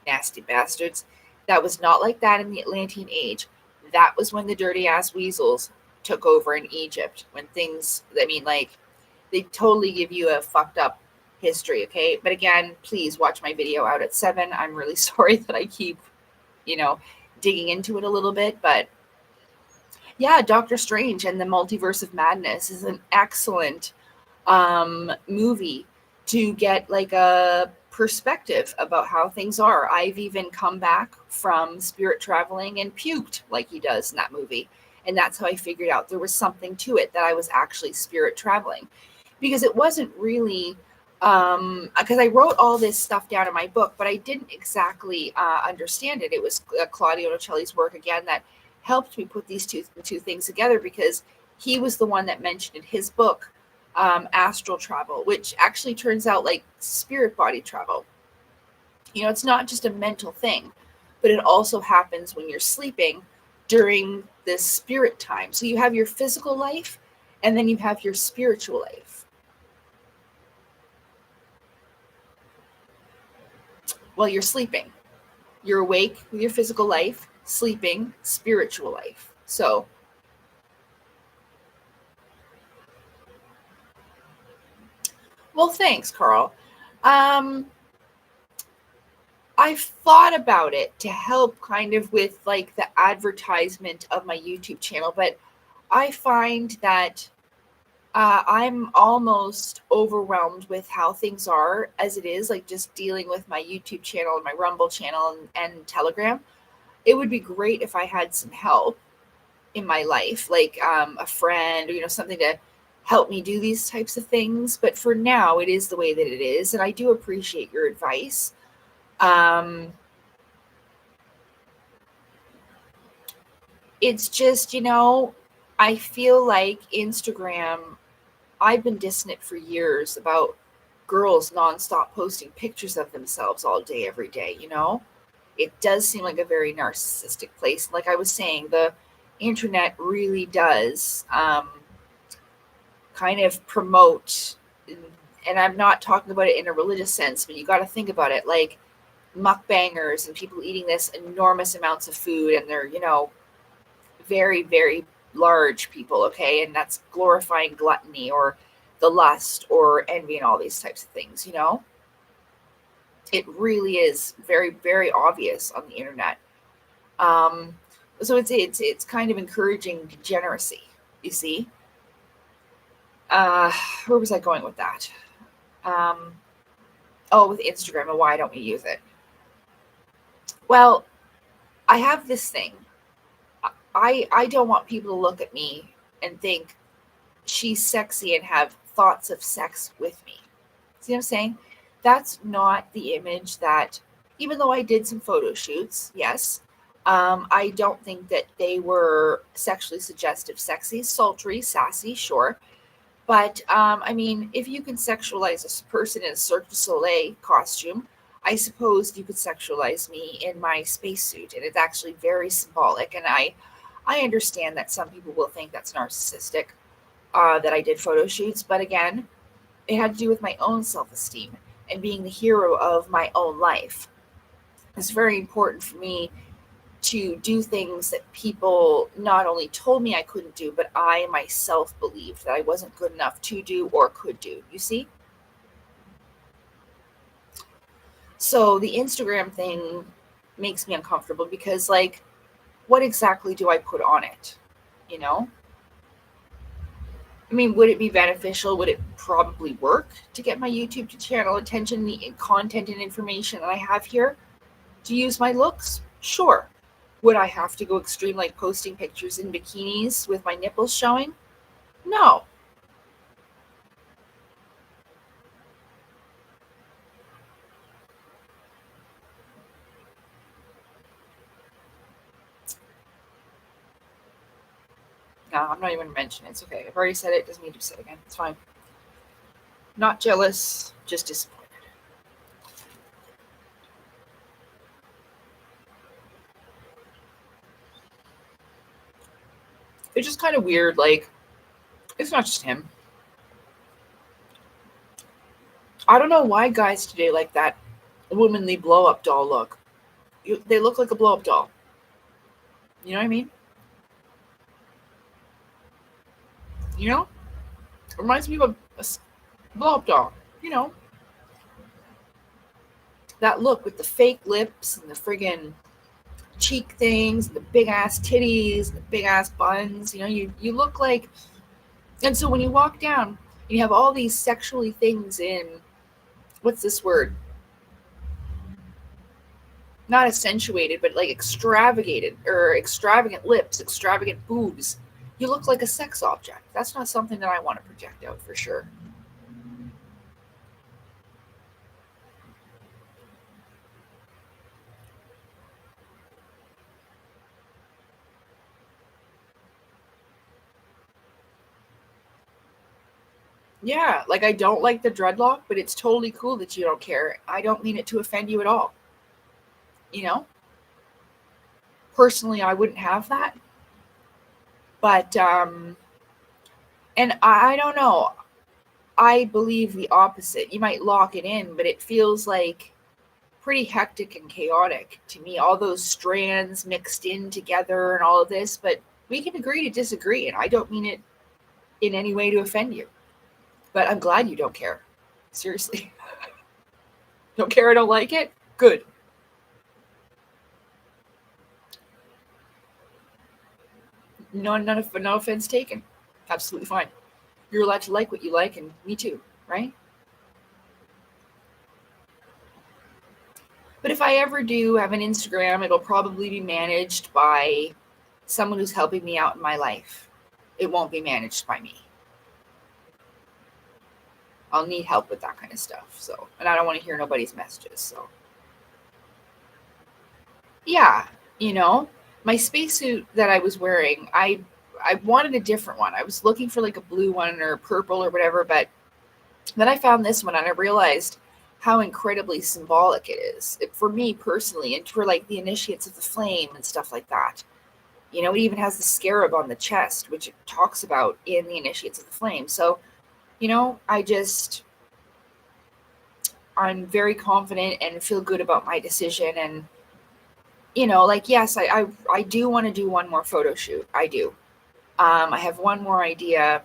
Nasty bastards. That was not like that in the Atlantean age. That was when the dirty ass weasels took over in Egypt. When things, I mean, like, they totally give you a fucked up history, okay? But again, please watch my video out at 7. I'm really sorry that I keep, you know, digging into it a little bit, but yeah, Doctor Strange and the Multiverse of Madness is an excellent movie to get like a perspective about how things are. I've even come back from spirit traveling and puked like he does in that movie. And that's how I figured out there was something to it, that I was actually spirit traveling, because it wasn't really because I wrote all this stuff down in my book, but I didn't exactly understand it. It was Claudio Nocelli's work again that helped me put these two things together, because he was the one that mentioned in his book astral travel, which actually turns out like spirit body travel. You know, it's not just a mental thing, but it also happens when you're sleeping during this spirit time. So you have your physical life and then you have your spiritual life. Well, you're sleeping. You're awake with your physical life, sleeping, spiritual life. So, well, thanks, Carl. Um, I've thought about it to help kind of with like the advertisement of my YouTube channel, but I find that I'm almost overwhelmed with how things are as it is, like just dealing with my YouTube channel and my Rumble channel and Telegram. It would be great if I had some help in my life, like a friend or, you know, something to help me do these types of things. But for now, it is the way that it is. And I do appreciate your advice. Um, it's just, you know, I feel like Instagram, I've been dissing it for years about girls nonstop posting pictures of themselves all day, every day, you know? It does seem like a very narcissistic place. Like I was saying, the internet really does kind of promote, and I'm not talking about it in a religious sense, but you got to think about it like mukbangers and people eating this enormous amounts of food, and they're, you know, very, very large people, okay? And that's glorifying gluttony or the lust or envy and all these types of things, you know? It really is very, very obvious on the internet. Um, so it's kind of encouraging degeneracy, you see? Uh, where was I going with that? Um, oh, with Instagram and why don't we use it? Well, I have this thing. I don't want people to look at me and think she's sexy and have thoughts of sex with me. See what I'm saying? That's not the image that, even though I did some photo shoots, yes, I don't think that they were sexually suggestive, sexy, sultry, sassy, sure. But I mean, if you can sexualize a person in a Cirque du Soleil costume, I suppose you could sexualize me in my spacesuit, and it's actually very symbolic. And I understand that some people will think that's narcissistic, that I did photo shoots, but again, it had to do with my own self-esteem and being the hero of my own life. It's very important for me to do things that people not only told me I couldn't do, but I myself believed that I wasn't good enough to do or could do. You see? So the Instagram thing makes me uncomfortable because, like, what exactly do I put on it? You know? I mean, would it be beneficial? Would it probably work to get my YouTube channel attention, the content and information that I have here? To use my looks? Sure. Would I have to go extreme, like posting pictures in bikinis with my nipples showing? No. No, I'm not even going to mention it. It's okay. I've already said it. It doesn't need to be said again. It's fine. Not jealous, just disappointed. It's just kind of weird. Like, it's not just him. I don't know why guys today like that womanly blow up doll look. They look like a blow up doll. You know what I mean? You know? It reminds me of a blow up doll. You know? That look with the fake lips and the friggin' cheek things, and the big ass titties, and the big ass buns. You know, you look like. And so when you walk down, you have all these sexually things in. What's this word? Not accentuated, but like extravagant lips, extravagant boobs. You look like a sex object. That's not something that I want to project out for sure. Yeah, like I don't like the dreadlock, but it's totally cool that you don't care. I don't mean it to offend you at all. You know? Personally, I wouldn't have that. But and I don't know. I believe the opposite. You might lock it in, but it feels like pretty hectic and chaotic to me. All those strands mixed in together and all of this, but we can agree to disagree, and I don't mean it in any way to offend you. But I'm glad you don't care. Seriously. Don't care, I don't like it? Good. No offense taken. Absolutely fine. You're allowed to like what you like, and me too, right? But if I ever do have an Instagram, it'll probably be managed by someone who's helping me out in my life. It won't be managed by me. I'll need help with that kind of stuff. So, and I don't want to hear nobody's messages. So, yeah, you know, my spacesuit that I was wearing, I wanted a different one. I was looking for like a blue one or purple or whatever, but then I found this one and I realized how incredibly symbolic it is for me personally, and for like the initiates of the flame and stuff like that. You know, it even has the scarab on the chest, which it talks about in the initiates of the flame. So, you know, I'm very confident and feel good about my decision. And, you know, like, yes, I do want to do one more photo shoot. I do. I have one more idea.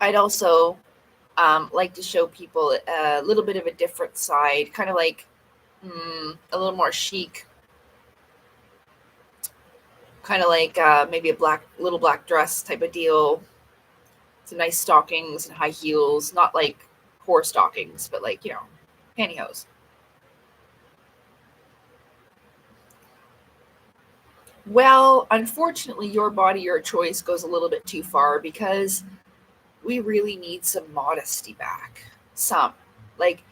I'd also like to show people a little bit of a different side, kind of like a little more chic, kind of like maybe a little black dress type of deal. Some nice stockings and high heels, not like whore stockings, but like, you know, pantyhose. Well, unfortunately, your body, your choice goes a little bit too far because we really need some modesty back. Some. Like,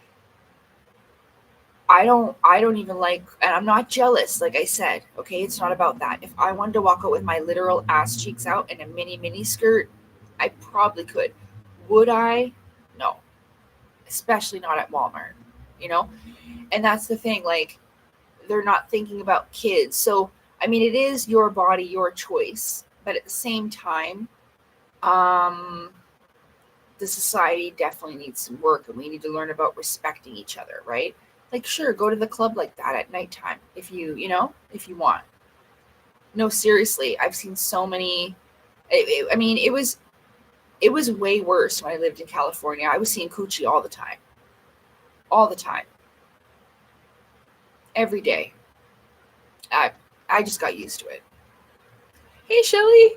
I don't even like, and I'm not jealous, like I said, okay? It's not about that. If I wanted to walk out with my literal ass cheeks out in a mini skirt, I probably could. Would I? No. Especially not at Walmart, you know? And that's the thing, like, they're not thinking about kids. So, I mean, it is your body, your choice, but at the same time, um, the society definitely needs some work, and we need to learn about respecting each other, right? Like, sure, go to the club like that at nighttime if if you want. No, seriously, I've seen so many. I mean, it was way worse when I lived in California. I was seeing coochie all the time, every day. I I just got used to it. Hey, Shelly.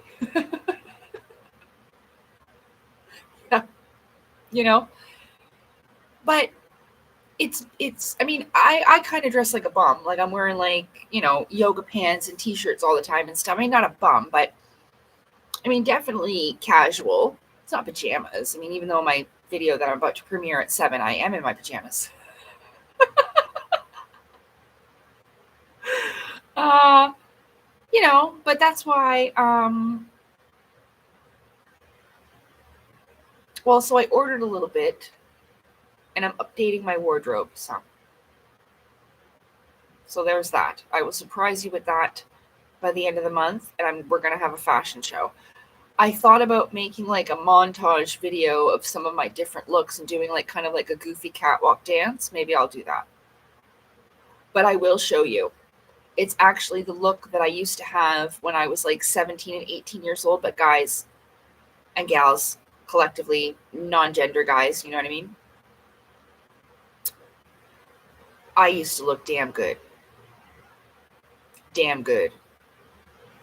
Yeah, you know, but it's I mean, I kind of dress like a bum. Like I'm wearing like, you know, yoga pants and t-shirts all the time and stuff. I mean, not a bum, but I mean, definitely casual. It's not pajamas. I mean, even though my video that I'm about to premiere at 7, I am in my pajamas. Uh, you know, but that's why well, so I ordered a little bit and I'm updating my wardrobe. So there's that. I will surprise you with that by the end of the month, and we're gonna have a fashion show. I thought about making like a montage video of some of my different looks and doing like kind of like a goofy catwalk dance. Maybe I'll do that. But I will show you. It's actually the look that I used to have when I was like 17 and 18 years old, but guys and gals, collectively, non-gender guys, you know what I mean? I used to look damn good. Damn good.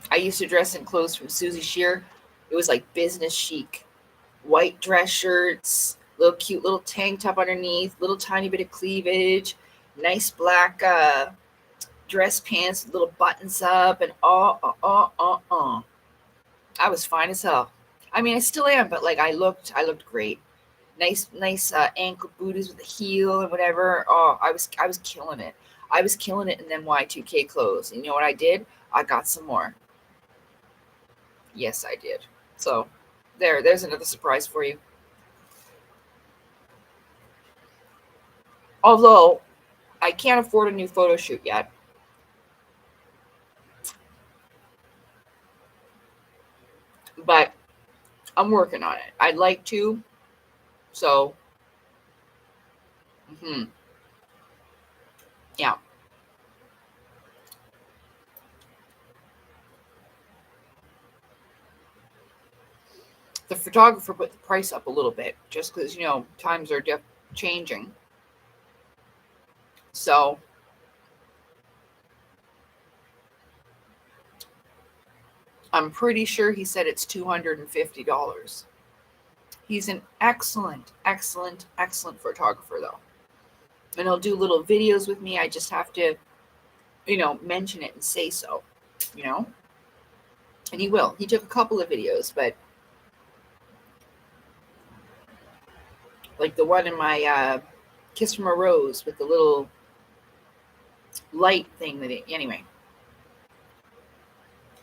I used to dress in clothes from Susie Shear. It was like business chic. White dress shirts, little cute little tank top underneath, little tiny bit of cleavage, nice black dress pants with little buttons up, and I was fine as hell. I mean, I still am, but like I looked great. Nice ankle booties with a heel and whatever. Oh, I was killing it. I was killing it in them Y2K clothes. And you know what I did? I got some more. Yes, I did. So there's another surprise for you. Although I can't afford a new photo shoot yet. But I'm working on it. I'd like to. So, yeah. The photographer put the price up a little bit just because, times are changing. So, I'm pretty sure he said it's $250. He's an excellent, excellent, excellent photographer, though. And he'll do little videos with me. I just have to, mention it and say so, you know? And he will. He took a couple of videos, but like the one in my Kiss from a Rose with the little light thing anyway.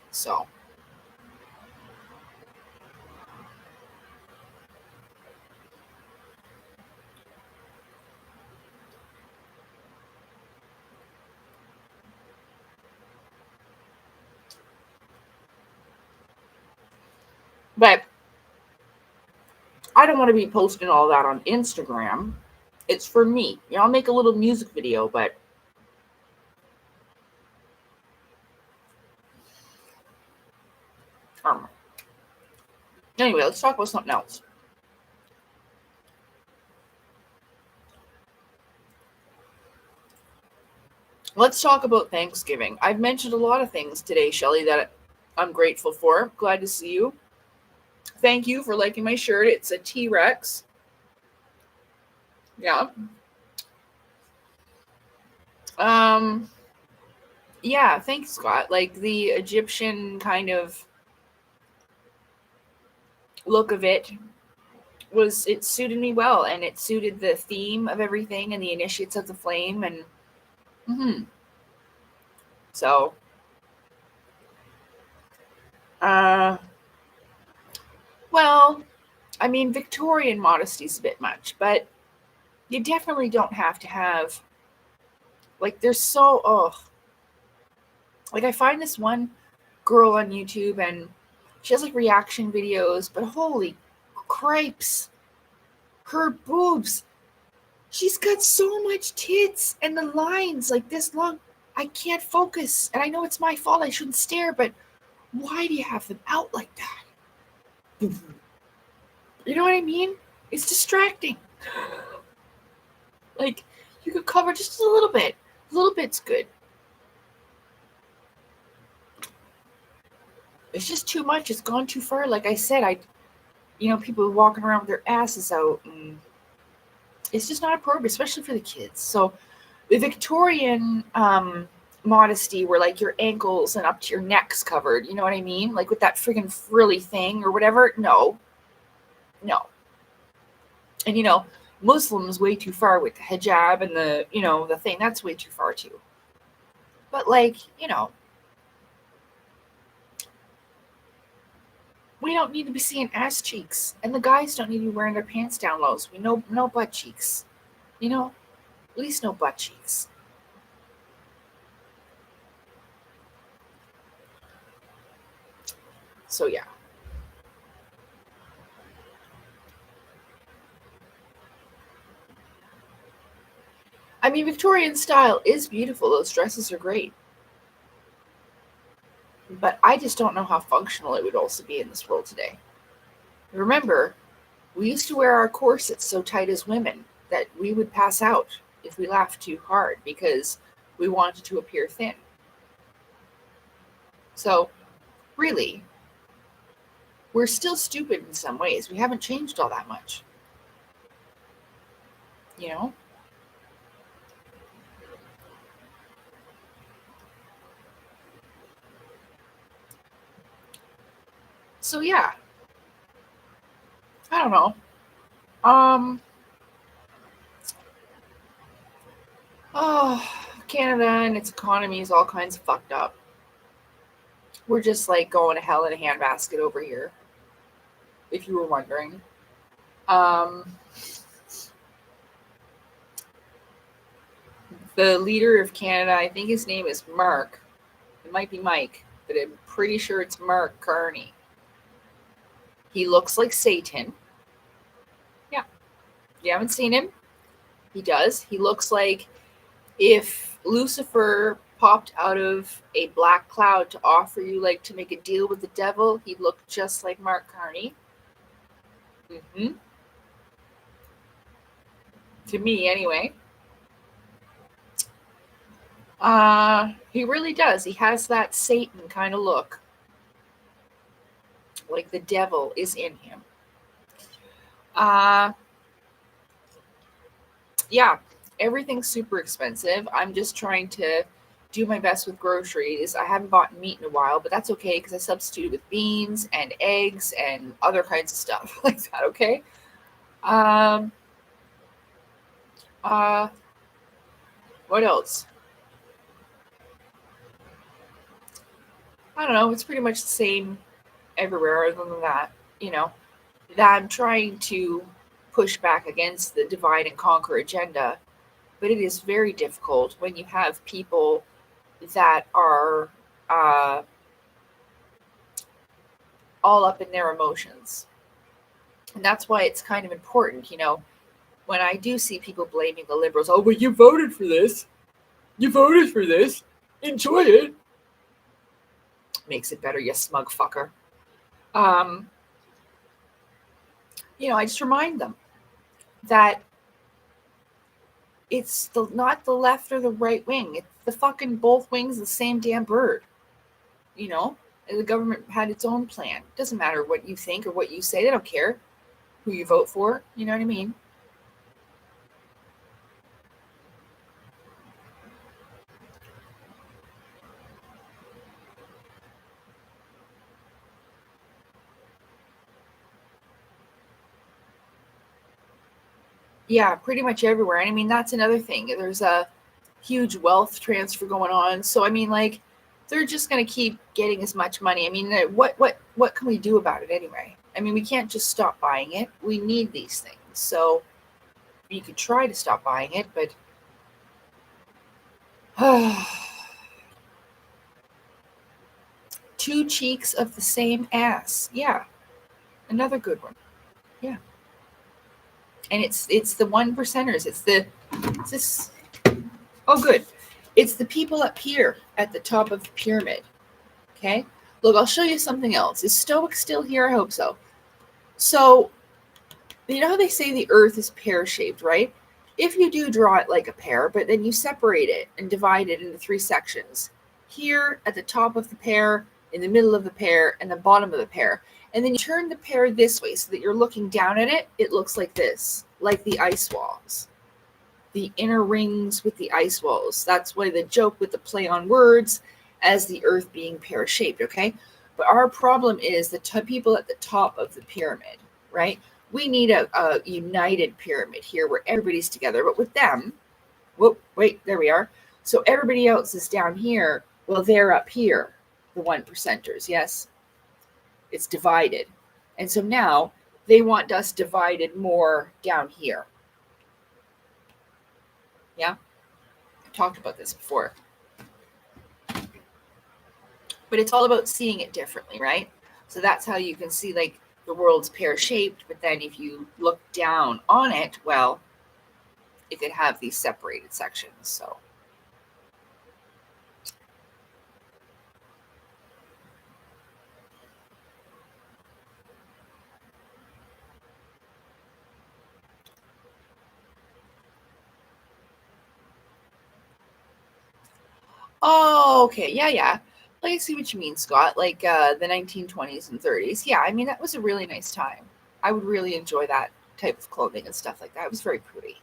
So. But I don't want to be posting all that on Instagram. It's for me. I'll make a little music video, but anyway, let's talk about something else. Let's talk about Thanksgiving. I've mentioned a lot of things today, Shelly, that I'm grateful for. Glad to see you. Thank you for liking my shirt. It's a T-Rex. Yeah. Yeah, thanks, Scott. Like the Egyptian kind of look of it it suited me well, and it suited the theme of everything and the initiates of the flame, and so well, I mean, Victorian modesty is a bit much, but you definitely don't have to have, like, there's like, I find this one girl on YouTube, and she has like reaction videos, but holy cripes, her boobs, she's got so much tits, and the lines like this long, I can't focus, and I know it's my fault, I shouldn't stare, but why do you have them out like that? You know what I mean? It's distracting. Like, you could cover just a little bit. A little bit's good. It's just too much. It's gone too far. Like I said, people walking around with their asses out, and it's just not appropriate, especially for the kids. So the Victorian modesty, where like your ankles and up to your neck's covered, you know what I mean? Like with that friggin' frilly thing or whatever. No. And Muslims way too far with the hijab and the thing. That's way too far too. But like, we don't need to be seeing ass cheeks, and the guys don't need to be wearing their pants down low. So we know no butt cheeks. You know, at least no butt cheeks. So yeah. I mean, Victorian style is beautiful. Those dresses are great. But I just don't know how functional it would also be in this world today. Remember, we used to wear our corsets so tight as women that we would pass out if we laughed too hard because we wanted to appear thin. So, really, we're still stupid in some ways. We haven't changed all that much, you know? So, yeah, I don't know. Um, oh, Canada and its economy is all kinds of fucked up. We're just like going to hell in a handbasket over here, if you were wondering. Um, the leader of Canada, I think his name is Mark. It might be Mike, but I'm pretty sure it's Mark Carney. He looks like Satan. Yeah, you haven't seen him? He does. He looks like if Lucifer popped out of a black cloud to offer you, like, to make a deal with the devil, he looked just like Mark Carney. hmm To me, anyway. He really does. He has that Satan kind of look, like the devil is in him. Uh, yeah, everything's super expensive. I'm just trying to do my best with groceries. I haven't bought meat in a while, but that's okay because I substitute with beans and eggs and other kinds of stuff like that. Okay. Um. Uh. What else? I don't know. It's pretty much the same everywhere, other than that. You know, that I'm trying to push back against the divide and conquer agenda, but it is very difficult when you have people that are uh, all up in their emotions. And that's why it's kind of important, when I do see people blaming the liberals, oh, but you voted for this. You voted for this. Enjoy it. Makes it better, you smug fucker. Um, I just remind them that it's not the left or the right wing. It's the fucking both wings of the same damn bird. You know, the government had its own plan. It doesn't matter what you think or what you say. They don't care who you vote for. You know what I mean? Yeah, pretty much everywhere. And I mean, that's another thing. There's a huge wealth transfer going on. So I mean, like, they're just going to keep getting as much money. I mean, what can we do about it anyway? I mean, we can't just stop buying it. We need these things. So you could try to stop buying it, but two cheeks of the same ass. Yeah, another good one. Yeah, and it's the one percenters. It's this. Oh, good. It's the people up here at the top of the pyramid. Okay. Look, I'll show you something else. Is Stoic still here? I hope so. So, you know how they say the earth is pear shaped, right? If you do draw it like a pear, but then you separate it and divide it into three sections, here at the top of the pear, in the middle of the pear, and the bottom of the pear, and then you turn the pear this way so that you're looking down at it, it looks like this, like the ice walls. The inner rings with the ice walls. That's why the joke with the play on words as the earth being pear shaped, okay? But our problem is the people at the top of the pyramid, right? We need a united pyramid here where everybody's together. But with them, whoop, wait, there we are. So everybody else is down here. Well, they're up here, the one percenters, yes? It's divided. And so now they want us divided more down here. Yeah, I've talked about this before. But it's all about seeing it differently, right? So that's how you can see like the world's pear-shaped, but then if you look down on it, well, it could have these separated sections. So oh, okay. Yeah, yeah. Like, I see what you mean, Scott. Like the 1920s and 30s. Yeah, I mean, that was a really nice time. I would really enjoy that type of clothing and stuff like that. It was very pretty.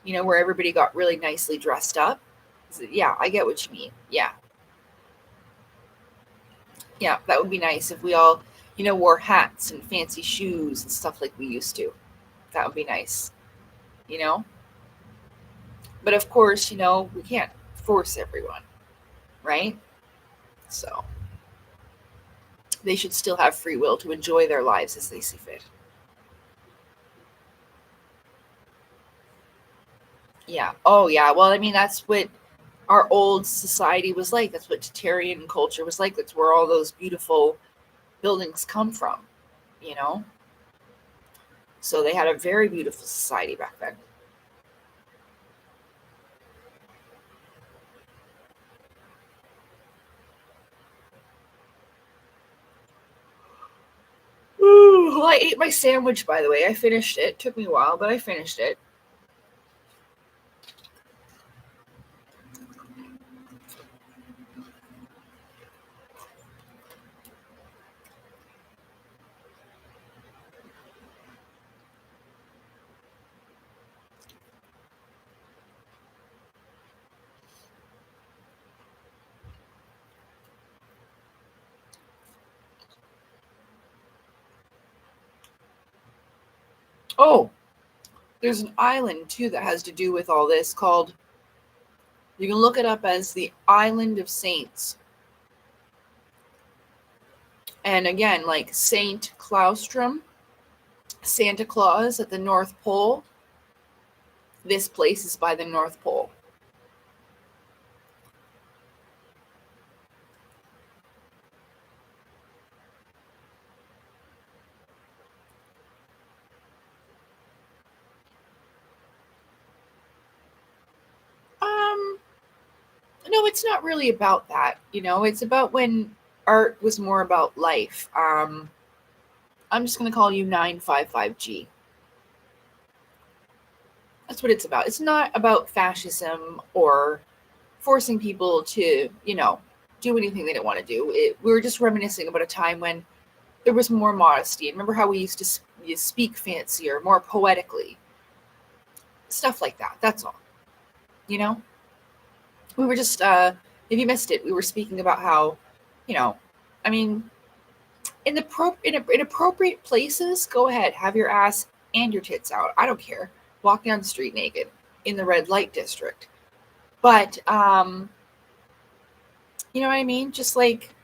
Where everybody got really nicely dressed up. So, yeah, I get what you mean. Yeah. Yeah, that would be nice if we all, wore hats and fancy shoes and stuff like we used to. That would be nice, you know? But of course, we can't force everyone, right? So they should still have free will to enjoy their lives as they see fit. Yeah. Oh, yeah. Well, I mean, that's what our old society was like. That's what Tatarian culture was like. That's where all those beautiful buildings come from, you know? So they had a very beautiful society back then. Ooh, well, I ate my sandwich, by the way. I finished it. Took me a while, but I finished it. Oh, there's an island too that has to do with all this called, you can look it up as the Island of Saints. And again, like Saint Claustrum, Santa Claus at the North Pole. This place is by the North Pole. Um, no, it's not really about that. It's about when art was more about life. I'm just gonna call you 955G. That's what it's about. It's not about fascism or forcing people to, do anything they didn't want to do. We were just reminiscing about a time when there was more modesty. And remember how we used to speak fancier, more poetically, stuff like that. That's all. You know, we were just, if you missed it, we were speaking about how, you know, I mean, in appropriate places, go ahead, have your ass and your tits out. I don't care. Walk down the street naked in the red light district. But you know what I mean? Just like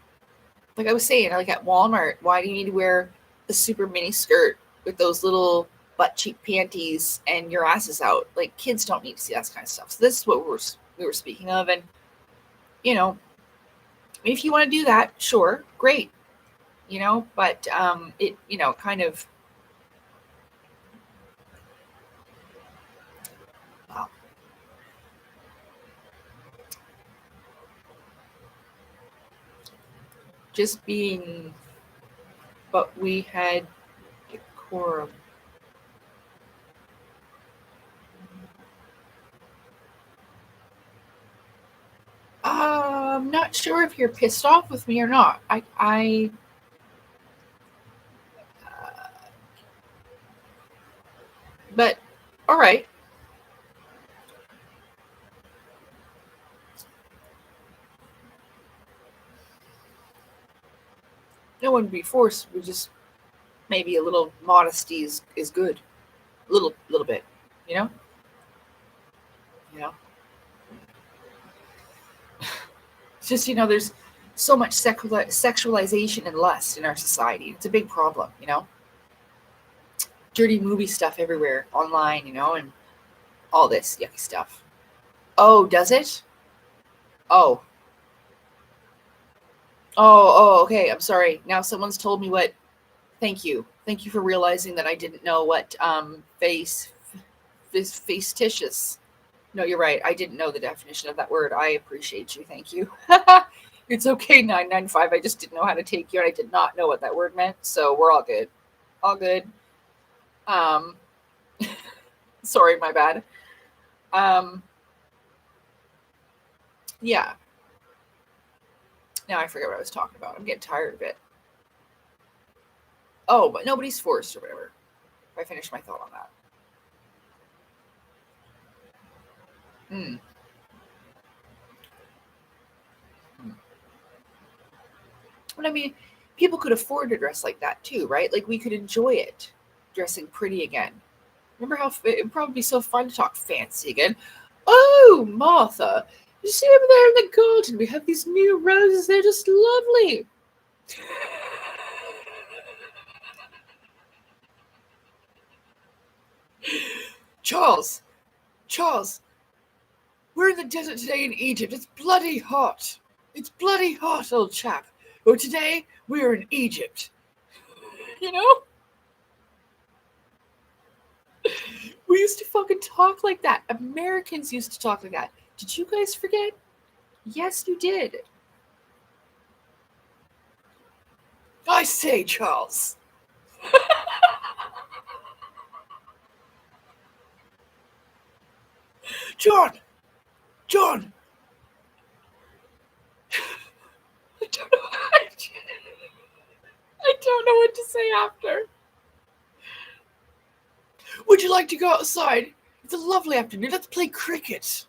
I was saying, like at Walmart, why do you need to wear the super mini skirt with those little butt cheek panties and your ass is out? Like kids don't need to see that kind of stuff. So this is what we were speaking of, and you know, if you want to do that, sure, great, but it kind of well, just being, but we had decorum. I'm not sure if you're pissed off with me or not. But all right, no one be forced. We just maybe a little modesty is good, little bit, you know, you know. It's just there's so much sexualization and lust in our society. It's a big problem, dirty movie stuff everywhere online, and all this yucky stuff. Oh, does it? Oh. Oh, okay. I'm sorry. Now someone's told me what. Thank you. Thank you for realizing that I didn't know what facetitious. No, you're right. I didn't know the definition of that word. I appreciate you. Thank you. It's okay, 995. I just didn't know how to take you, and I did not know what that word meant. So we're all good. All good. Um, sorry, my bad. Um, yeah. Now I forget what I was talking about. I'm getting tired of it. Oh, but nobody's forced or whatever. I finished my thought on that. Hmm. But I mean, people could afford to dress like that too, right? Like we could enjoy it, dressing pretty again. Remember how it would probably be so fun to talk fancy again? Oh, Martha, you see over there in the garden, we have these new roses. They're just lovely. Charles, Charles, we're in the desert today in Egypt. It's bloody hot. It's bloody hot, old chap. But today we're in Egypt. You know? We used to fucking talk like that. Americans used to talk like that. Did you guys forget? Yes, you did. I say, Charles. John! John! I don't know. I don't know what to say after. Would you like to go outside? It's a lovely afternoon. Let's play cricket.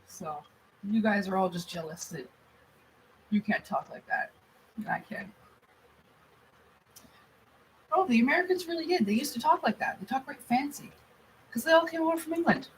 So, you guys are all just jealous that you can't talk like that. And I can. Oh, the Americans really did. They used to talk like that. They talk very fancy. Because they all came over from England.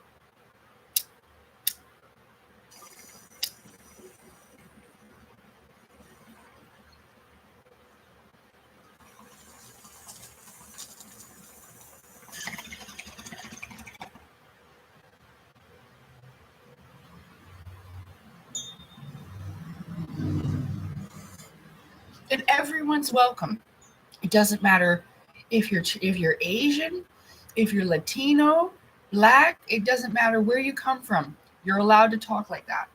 And everyone's welcome. It doesn't matter if you're Asian, if you're Latino, black, it doesn't matter where you come from. You're allowed to talk like that.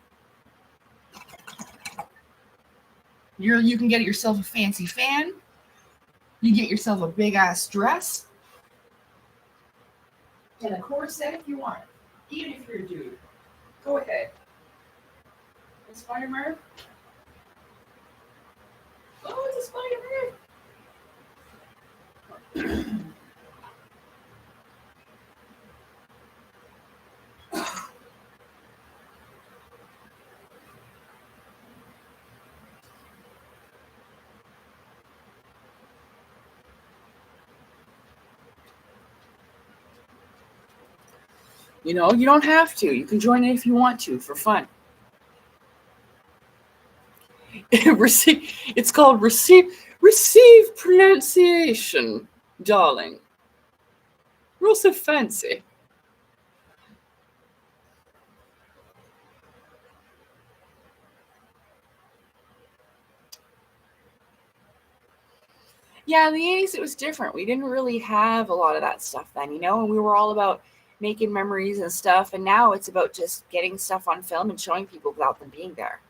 You can get yourself a fancy fan. You get yourself a big ass dress and a corset if you want. Even if you're a dude. Go ahead. A Spider-Man? Oh, it's a Spider-Man. You know, you don't have to. You can join it if you want to for fun. It's called receive pronunciation, darling. We're all so fancy. Yeah, in the 80s, it was different. We didn't really have a lot of that stuff then, and we were all about making memories and stuff. And now it's about just getting stuff on film and showing people without them being there.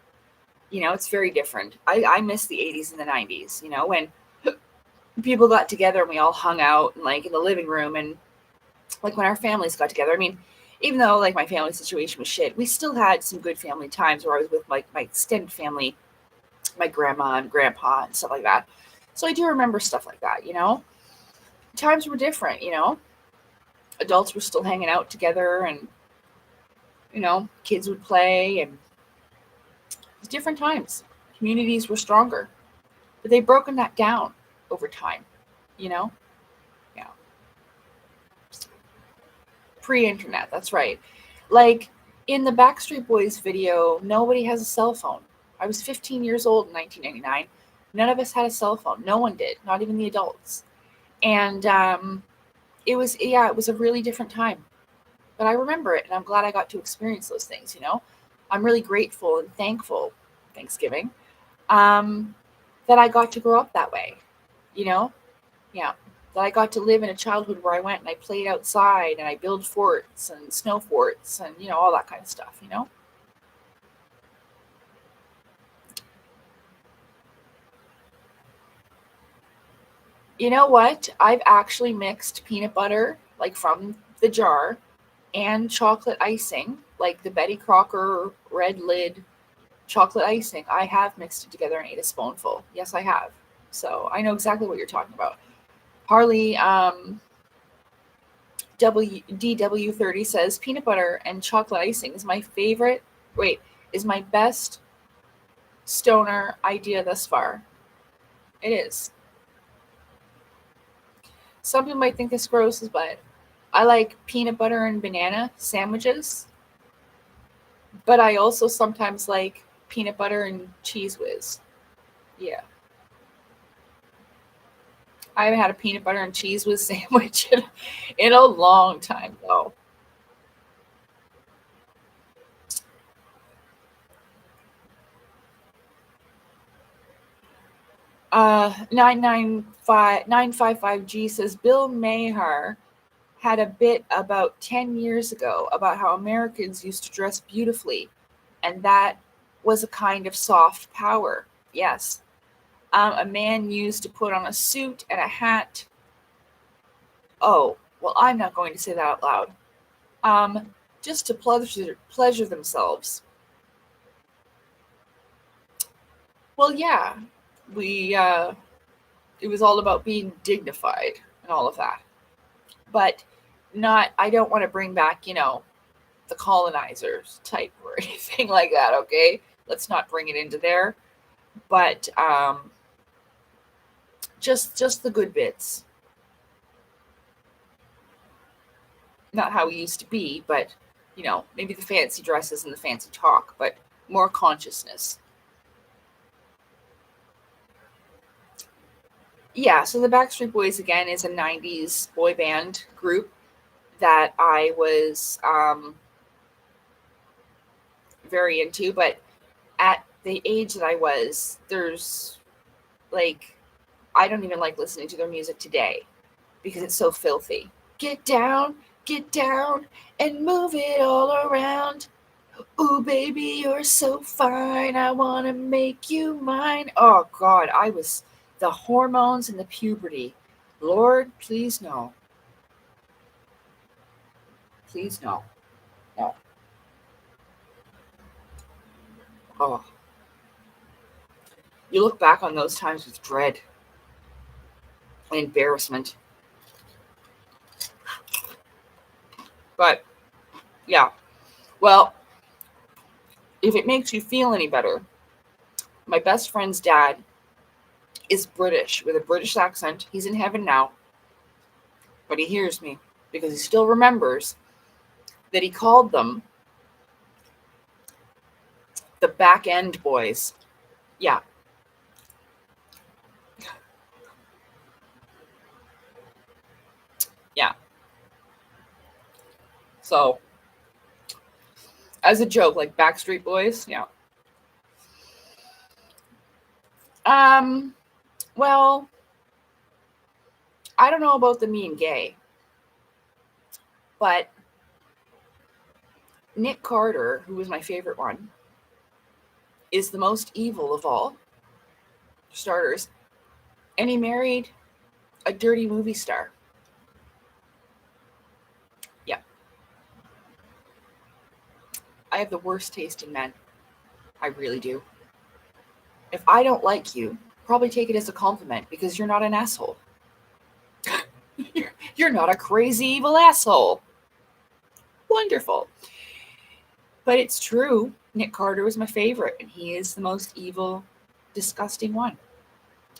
It's very different. I miss the 80s and the 90s, when people got together and we all hung out and like in the living room and like when our families got together. I mean, even though like my family situation was shit, we still had some good family times where I was with like my extended family, my grandma and grandpa and stuff like that. So I do remember stuff like that. Times were different. Adults were still hanging out together and, kids would play and it was different times. Communities were stronger, but they've broken that down over time, you know? Yeah. Pre-internet, that's right. Like in the Backstreet Boys video, nobody has a cell phone. I was 15 years old in 1999. None of us had a cell phone. No one did, not even the adults. And it was a really different time. But I remember it, and I'm glad I got to experience those things. I'm really grateful and thankful, Thanksgiving, that I got to grow up that way, you know? Yeah. That I got to live in a childhood where I went and I played outside and I built forts and snow forts and, all that kind of stuff. You know what? I've actually mixed peanut butter, like from the jar, and chocolate icing, like the Betty Crocker red lid chocolate icing. I have mixed it together and ate a spoonful. Yes, I have. So I know exactly what you're talking about. Harley DW30 says peanut butter and chocolate icing is my favorite. Wait, is my best stoner idea thus far. It is. Some people might think this gross, but I like peanut butter and banana sandwiches. But I also sometimes like peanut butter and cheese whiz. Yeah. I haven't had a peanut butter and cheese whiz sandwich in a long time, though. 955G says Bill Maher had a bit about 10 years ago about how Americans used to dress beautifully, and that was a kind of soft power. Yes. A man used to put on a suit and a hat. Oh, well, I'm not going to say that out loud. Just to pleasure themselves. Well, yeah, we it was all about being dignified and all of that, but not. I don't want to bring back, the colonizers type or anything like that. Okay, let's not bring it into there. But just the good bits, not how we used to be, but maybe the fancy dresses and the fancy talk, but more consciousness. Yeah, so the Backstreet Boys again is a 90s boy band group that I was very into, but at the age that I was, there's like, I don't even like listening to their music today because it's so filthy. Get down, and move it all around. Ooh, baby, you're so fine. I want to make you mine. Oh, God, the hormones and the puberty. Lord, please no. Please no. No. Oh, you look back on those times with dread and embarrassment. But, yeah. Well, if it makes you feel any better, my best friend's dad is British with a British accent. He's in heaven now, but he hears me because he still remembers that he called them the back end boys. Yeah. Yeah. So, as a joke, like Backstreet Boys. Yeah. Um, well, I don't know about the mean gay, but Nick Carter, who was my favorite one, is the most evil of all starters, and he married a dirty movie star. Yeah, I have the worst taste in men. I really do. If I don't like you, probably take it as a compliment because you're not an asshole. You're not a crazy evil asshole. Wonderful. But it's true. Nick Carter was my favorite, and he is the most evil, disgusting one.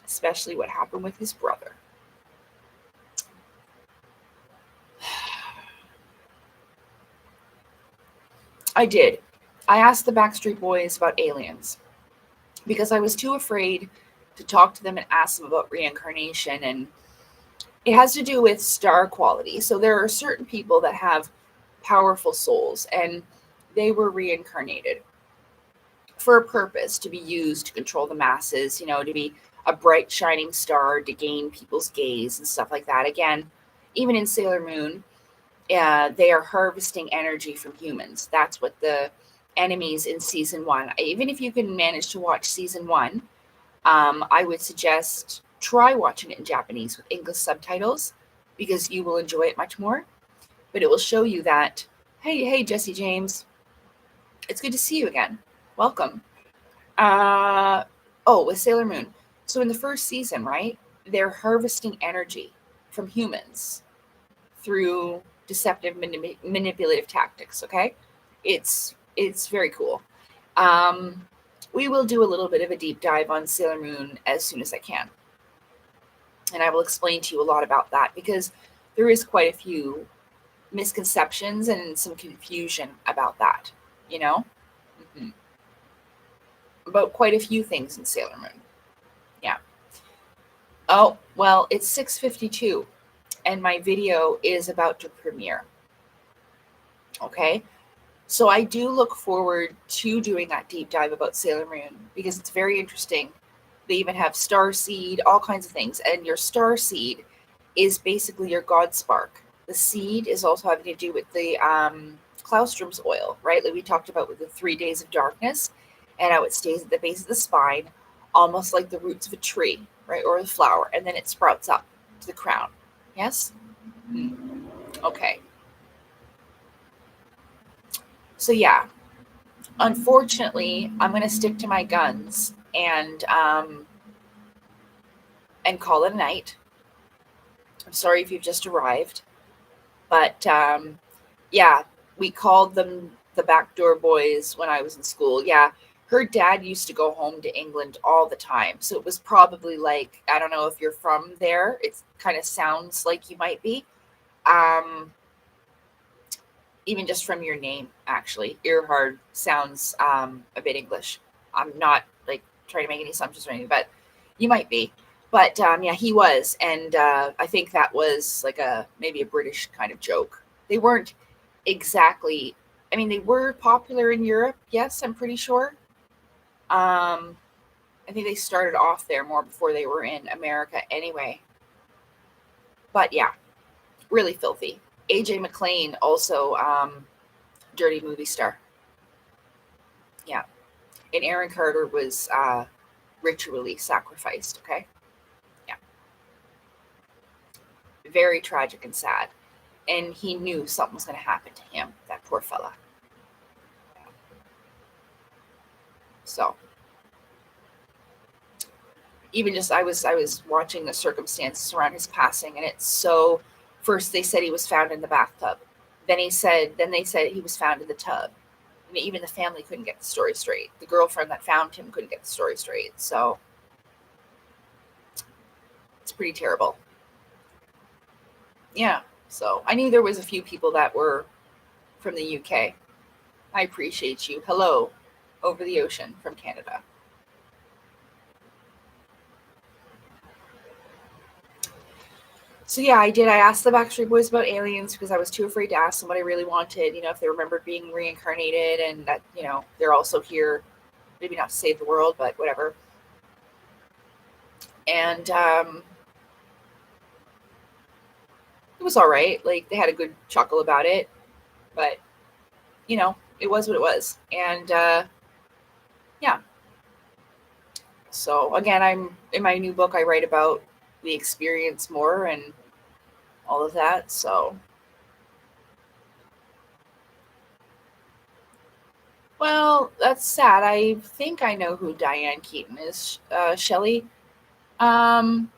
Especially what happened with his brother. I did. I asked the Backstreet Boys about aliens because I was too afraid to talk to them and ask them about reincarnation. And it has to do with star quality. So there are certain people that have powerful souls, and they were reincarnated for a purpose, to be used to control the masses, to be a bright shining star to gain people's gaze and stuff like that. Again, even in Sailor Moon, they are harvesting energy from humans. That's what the enemies in season 1. Even if you can manage to watch season 1, I would suggest try watching it in Japanese with English subtitles because you will enjoy it much more. But it will show you that, hey, Jesse James, it's good to see you again. Welcome. With Sailor Moon. So in the first season, right, they're harvesting energy from humans through deceptive manipulative tactics. Okay, it's very cool. We will do a little bit of a deep dive on Sailor Moon as soon as I can, and I will explain to you a lot about that because there is quite a few misconceptions and some confusion about that, mm-hmm. About quite a few things in Sailor Moon. Yeah. Oh, well, it's 6:52 and my video is about to premiere. Okay? So I do look forward to doing that deep dive about Sailor Moon because it's very interesting. They even have star seed, all kinds of things. And your star seed is basically your God spark. The seed is also having to do with the Claustrom's oil, right? Like we talked about with the 3 days of darkness and how it stays at the base of the spine, almost like the roots of a tree, right? Or a flower. And then it sprouts up to the crown. Yes? Okay. So yeah, unfortunately, I'm going to stick to my guns and call it a night. I'm sorry if you've just arrived, but yeah, we called them the Backdoor Boys when I was in school. Yeah, her dad used to go home to England all the time, so it was probably like, I don't know if you're from there. It kind of sounds like you might be. Even just from your name, actually, Earhard sounds a bit English. I'm not like trying to make any assumptions or anything, but you might be. But yeah, he was, and I think that was like maybe a British kind of joke. They weren't exactly. I mean, they were popular in Europe. Yes, I'm pretty sure. I think they started off there more before they were in America, anyway. But yeah, really filthy. AJ McLean also dirty movie star. Yeah. And Aaron Carter was ritually sacrificed, okay? Yeah. Very tragic and sad. And he knew something was going to happen to him, that poor fella. So, even just I was watching the circumstances around his passing, and it's so. First, they said he was found in the bathtub. Then they said he was found in the tub. I mean, even the family couldn't get the story straight. The girlfriend that found him couldn't get the story straight. So it's pretty terrible. Yeah. So I knew there was a few people that were from the UK. I appreciate you. Hello, over the ocean from Canada. So yeah, I did. I asked the Backstreet Boys about aliens because I was too afraid to ask them what I really wanted. If they remembered being reincarnated and that, they're also here, maybe not to save the world, but whatever. And was all right. Like, they had a good chuckle about it, but it was what it was. And yeah. So again, I'm in my new book. I write about the experience more and all of that. So, well, that's sad. I think I know who Diane Keaton is, Shelley. Um,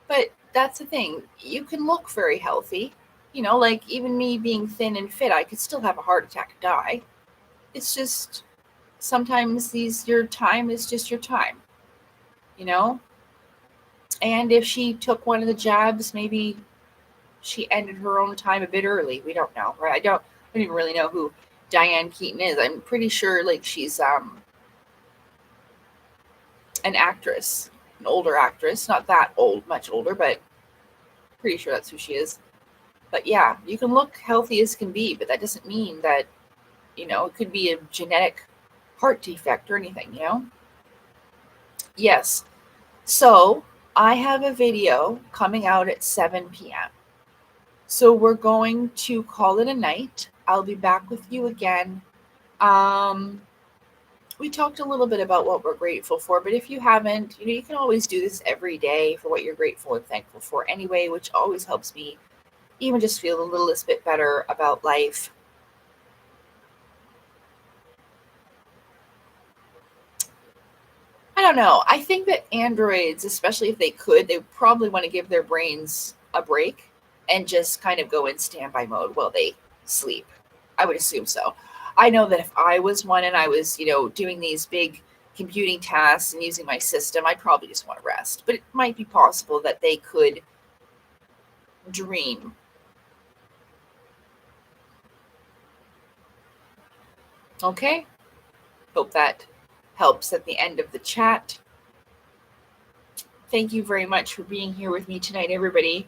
but that's the thing. You can look very healthy. Like even me being thin and fit, I could still have a heart attack and die. It's just sometimes your time is just your time, you know? And if she took one of the jabs, maybe she ended her own time a bit early. We don't know, right? I don't even really know who Diane Keaton is. I'm pretty sure like she's an actress, an older actress, not that old, much older, but pretty sure that's who she is. But yeah, you can look healthy as can be, but that doesn't mean that, it could be a genetic heart defect or anything. Yes. So I have a video coming out at 7 p.m. So we're going to call it a night. I'll be back with you again. Um, we talked a little bit about what we're grateful for, but if you haven't, you can always do this every day for what you're grateful and thankful for anyway, which always helps me even just feel a little bit better about life. I don't know. I think that androids, especially if they could, they would probably want to give their brains a break and just kind of go in standby mode while they sleep. I would assume so. I know that if I was one and I was, doing these big computing tasks and using my system, I'd probably just want to rest. But it might be possible that they could dream. Okay? Hope that helps at the end of the chat. Thank you very much for being here with me tonight, everybody.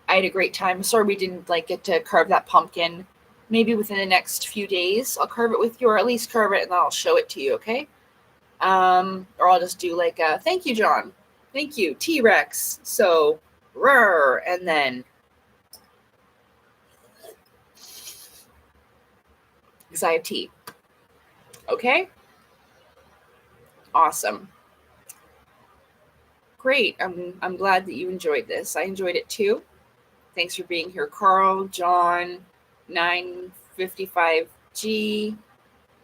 I had a great time. Sorry we didn't get to carve that pumpkin. Maybe within the next few days I'll carve it with you, or at least carve it and then I'll show it to you, okay? Or I'll just do thank you, John. Thank you, T-Rex. So, roar, and then because I have tea. Okay? Awesome. Great. I'm glad that you enjoyed this. I enjoyed it too. Thanks for being here, Carl, John, 955G,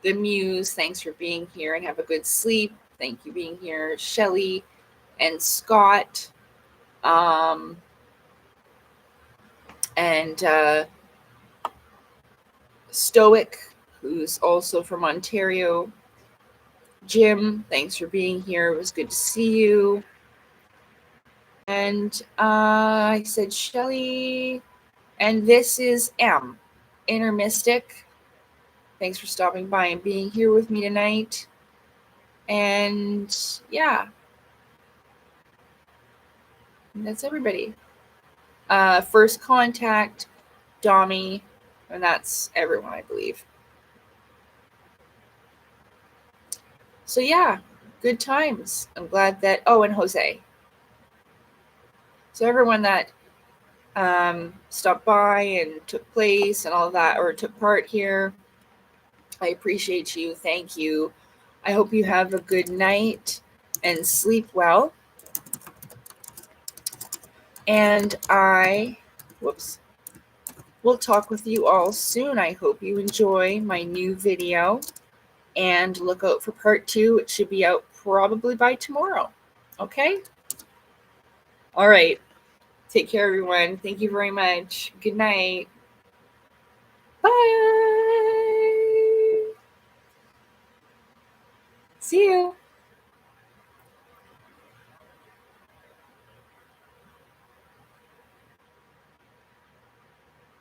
the Muse. Thanks for being here and have a good sleep. Thank you being here, Shelly and Scott. And Stoic, who's also from Ontario. Jim, thanks for being here. It was good to see you. And I said Shelly. And this is M, Inner Mystic. Thanks for stopping by and being here with me tonight. And yeah, that's everybody. First Contact, Domi, and that's everyone, I believe. So yeah, good times. I'm glad that, and Jose. So everyone that stopped by and took place and all of that, or took part here, I appreciate you. Thank you. I hope you have a good night and sleep well. And we'll talk with you all soon. I hope you enjoy my new video and look out for part 2. It should be out probably by tomorrow. Okay? All right. Take care, everyone. Thank you very much. Good night. Bye. See you.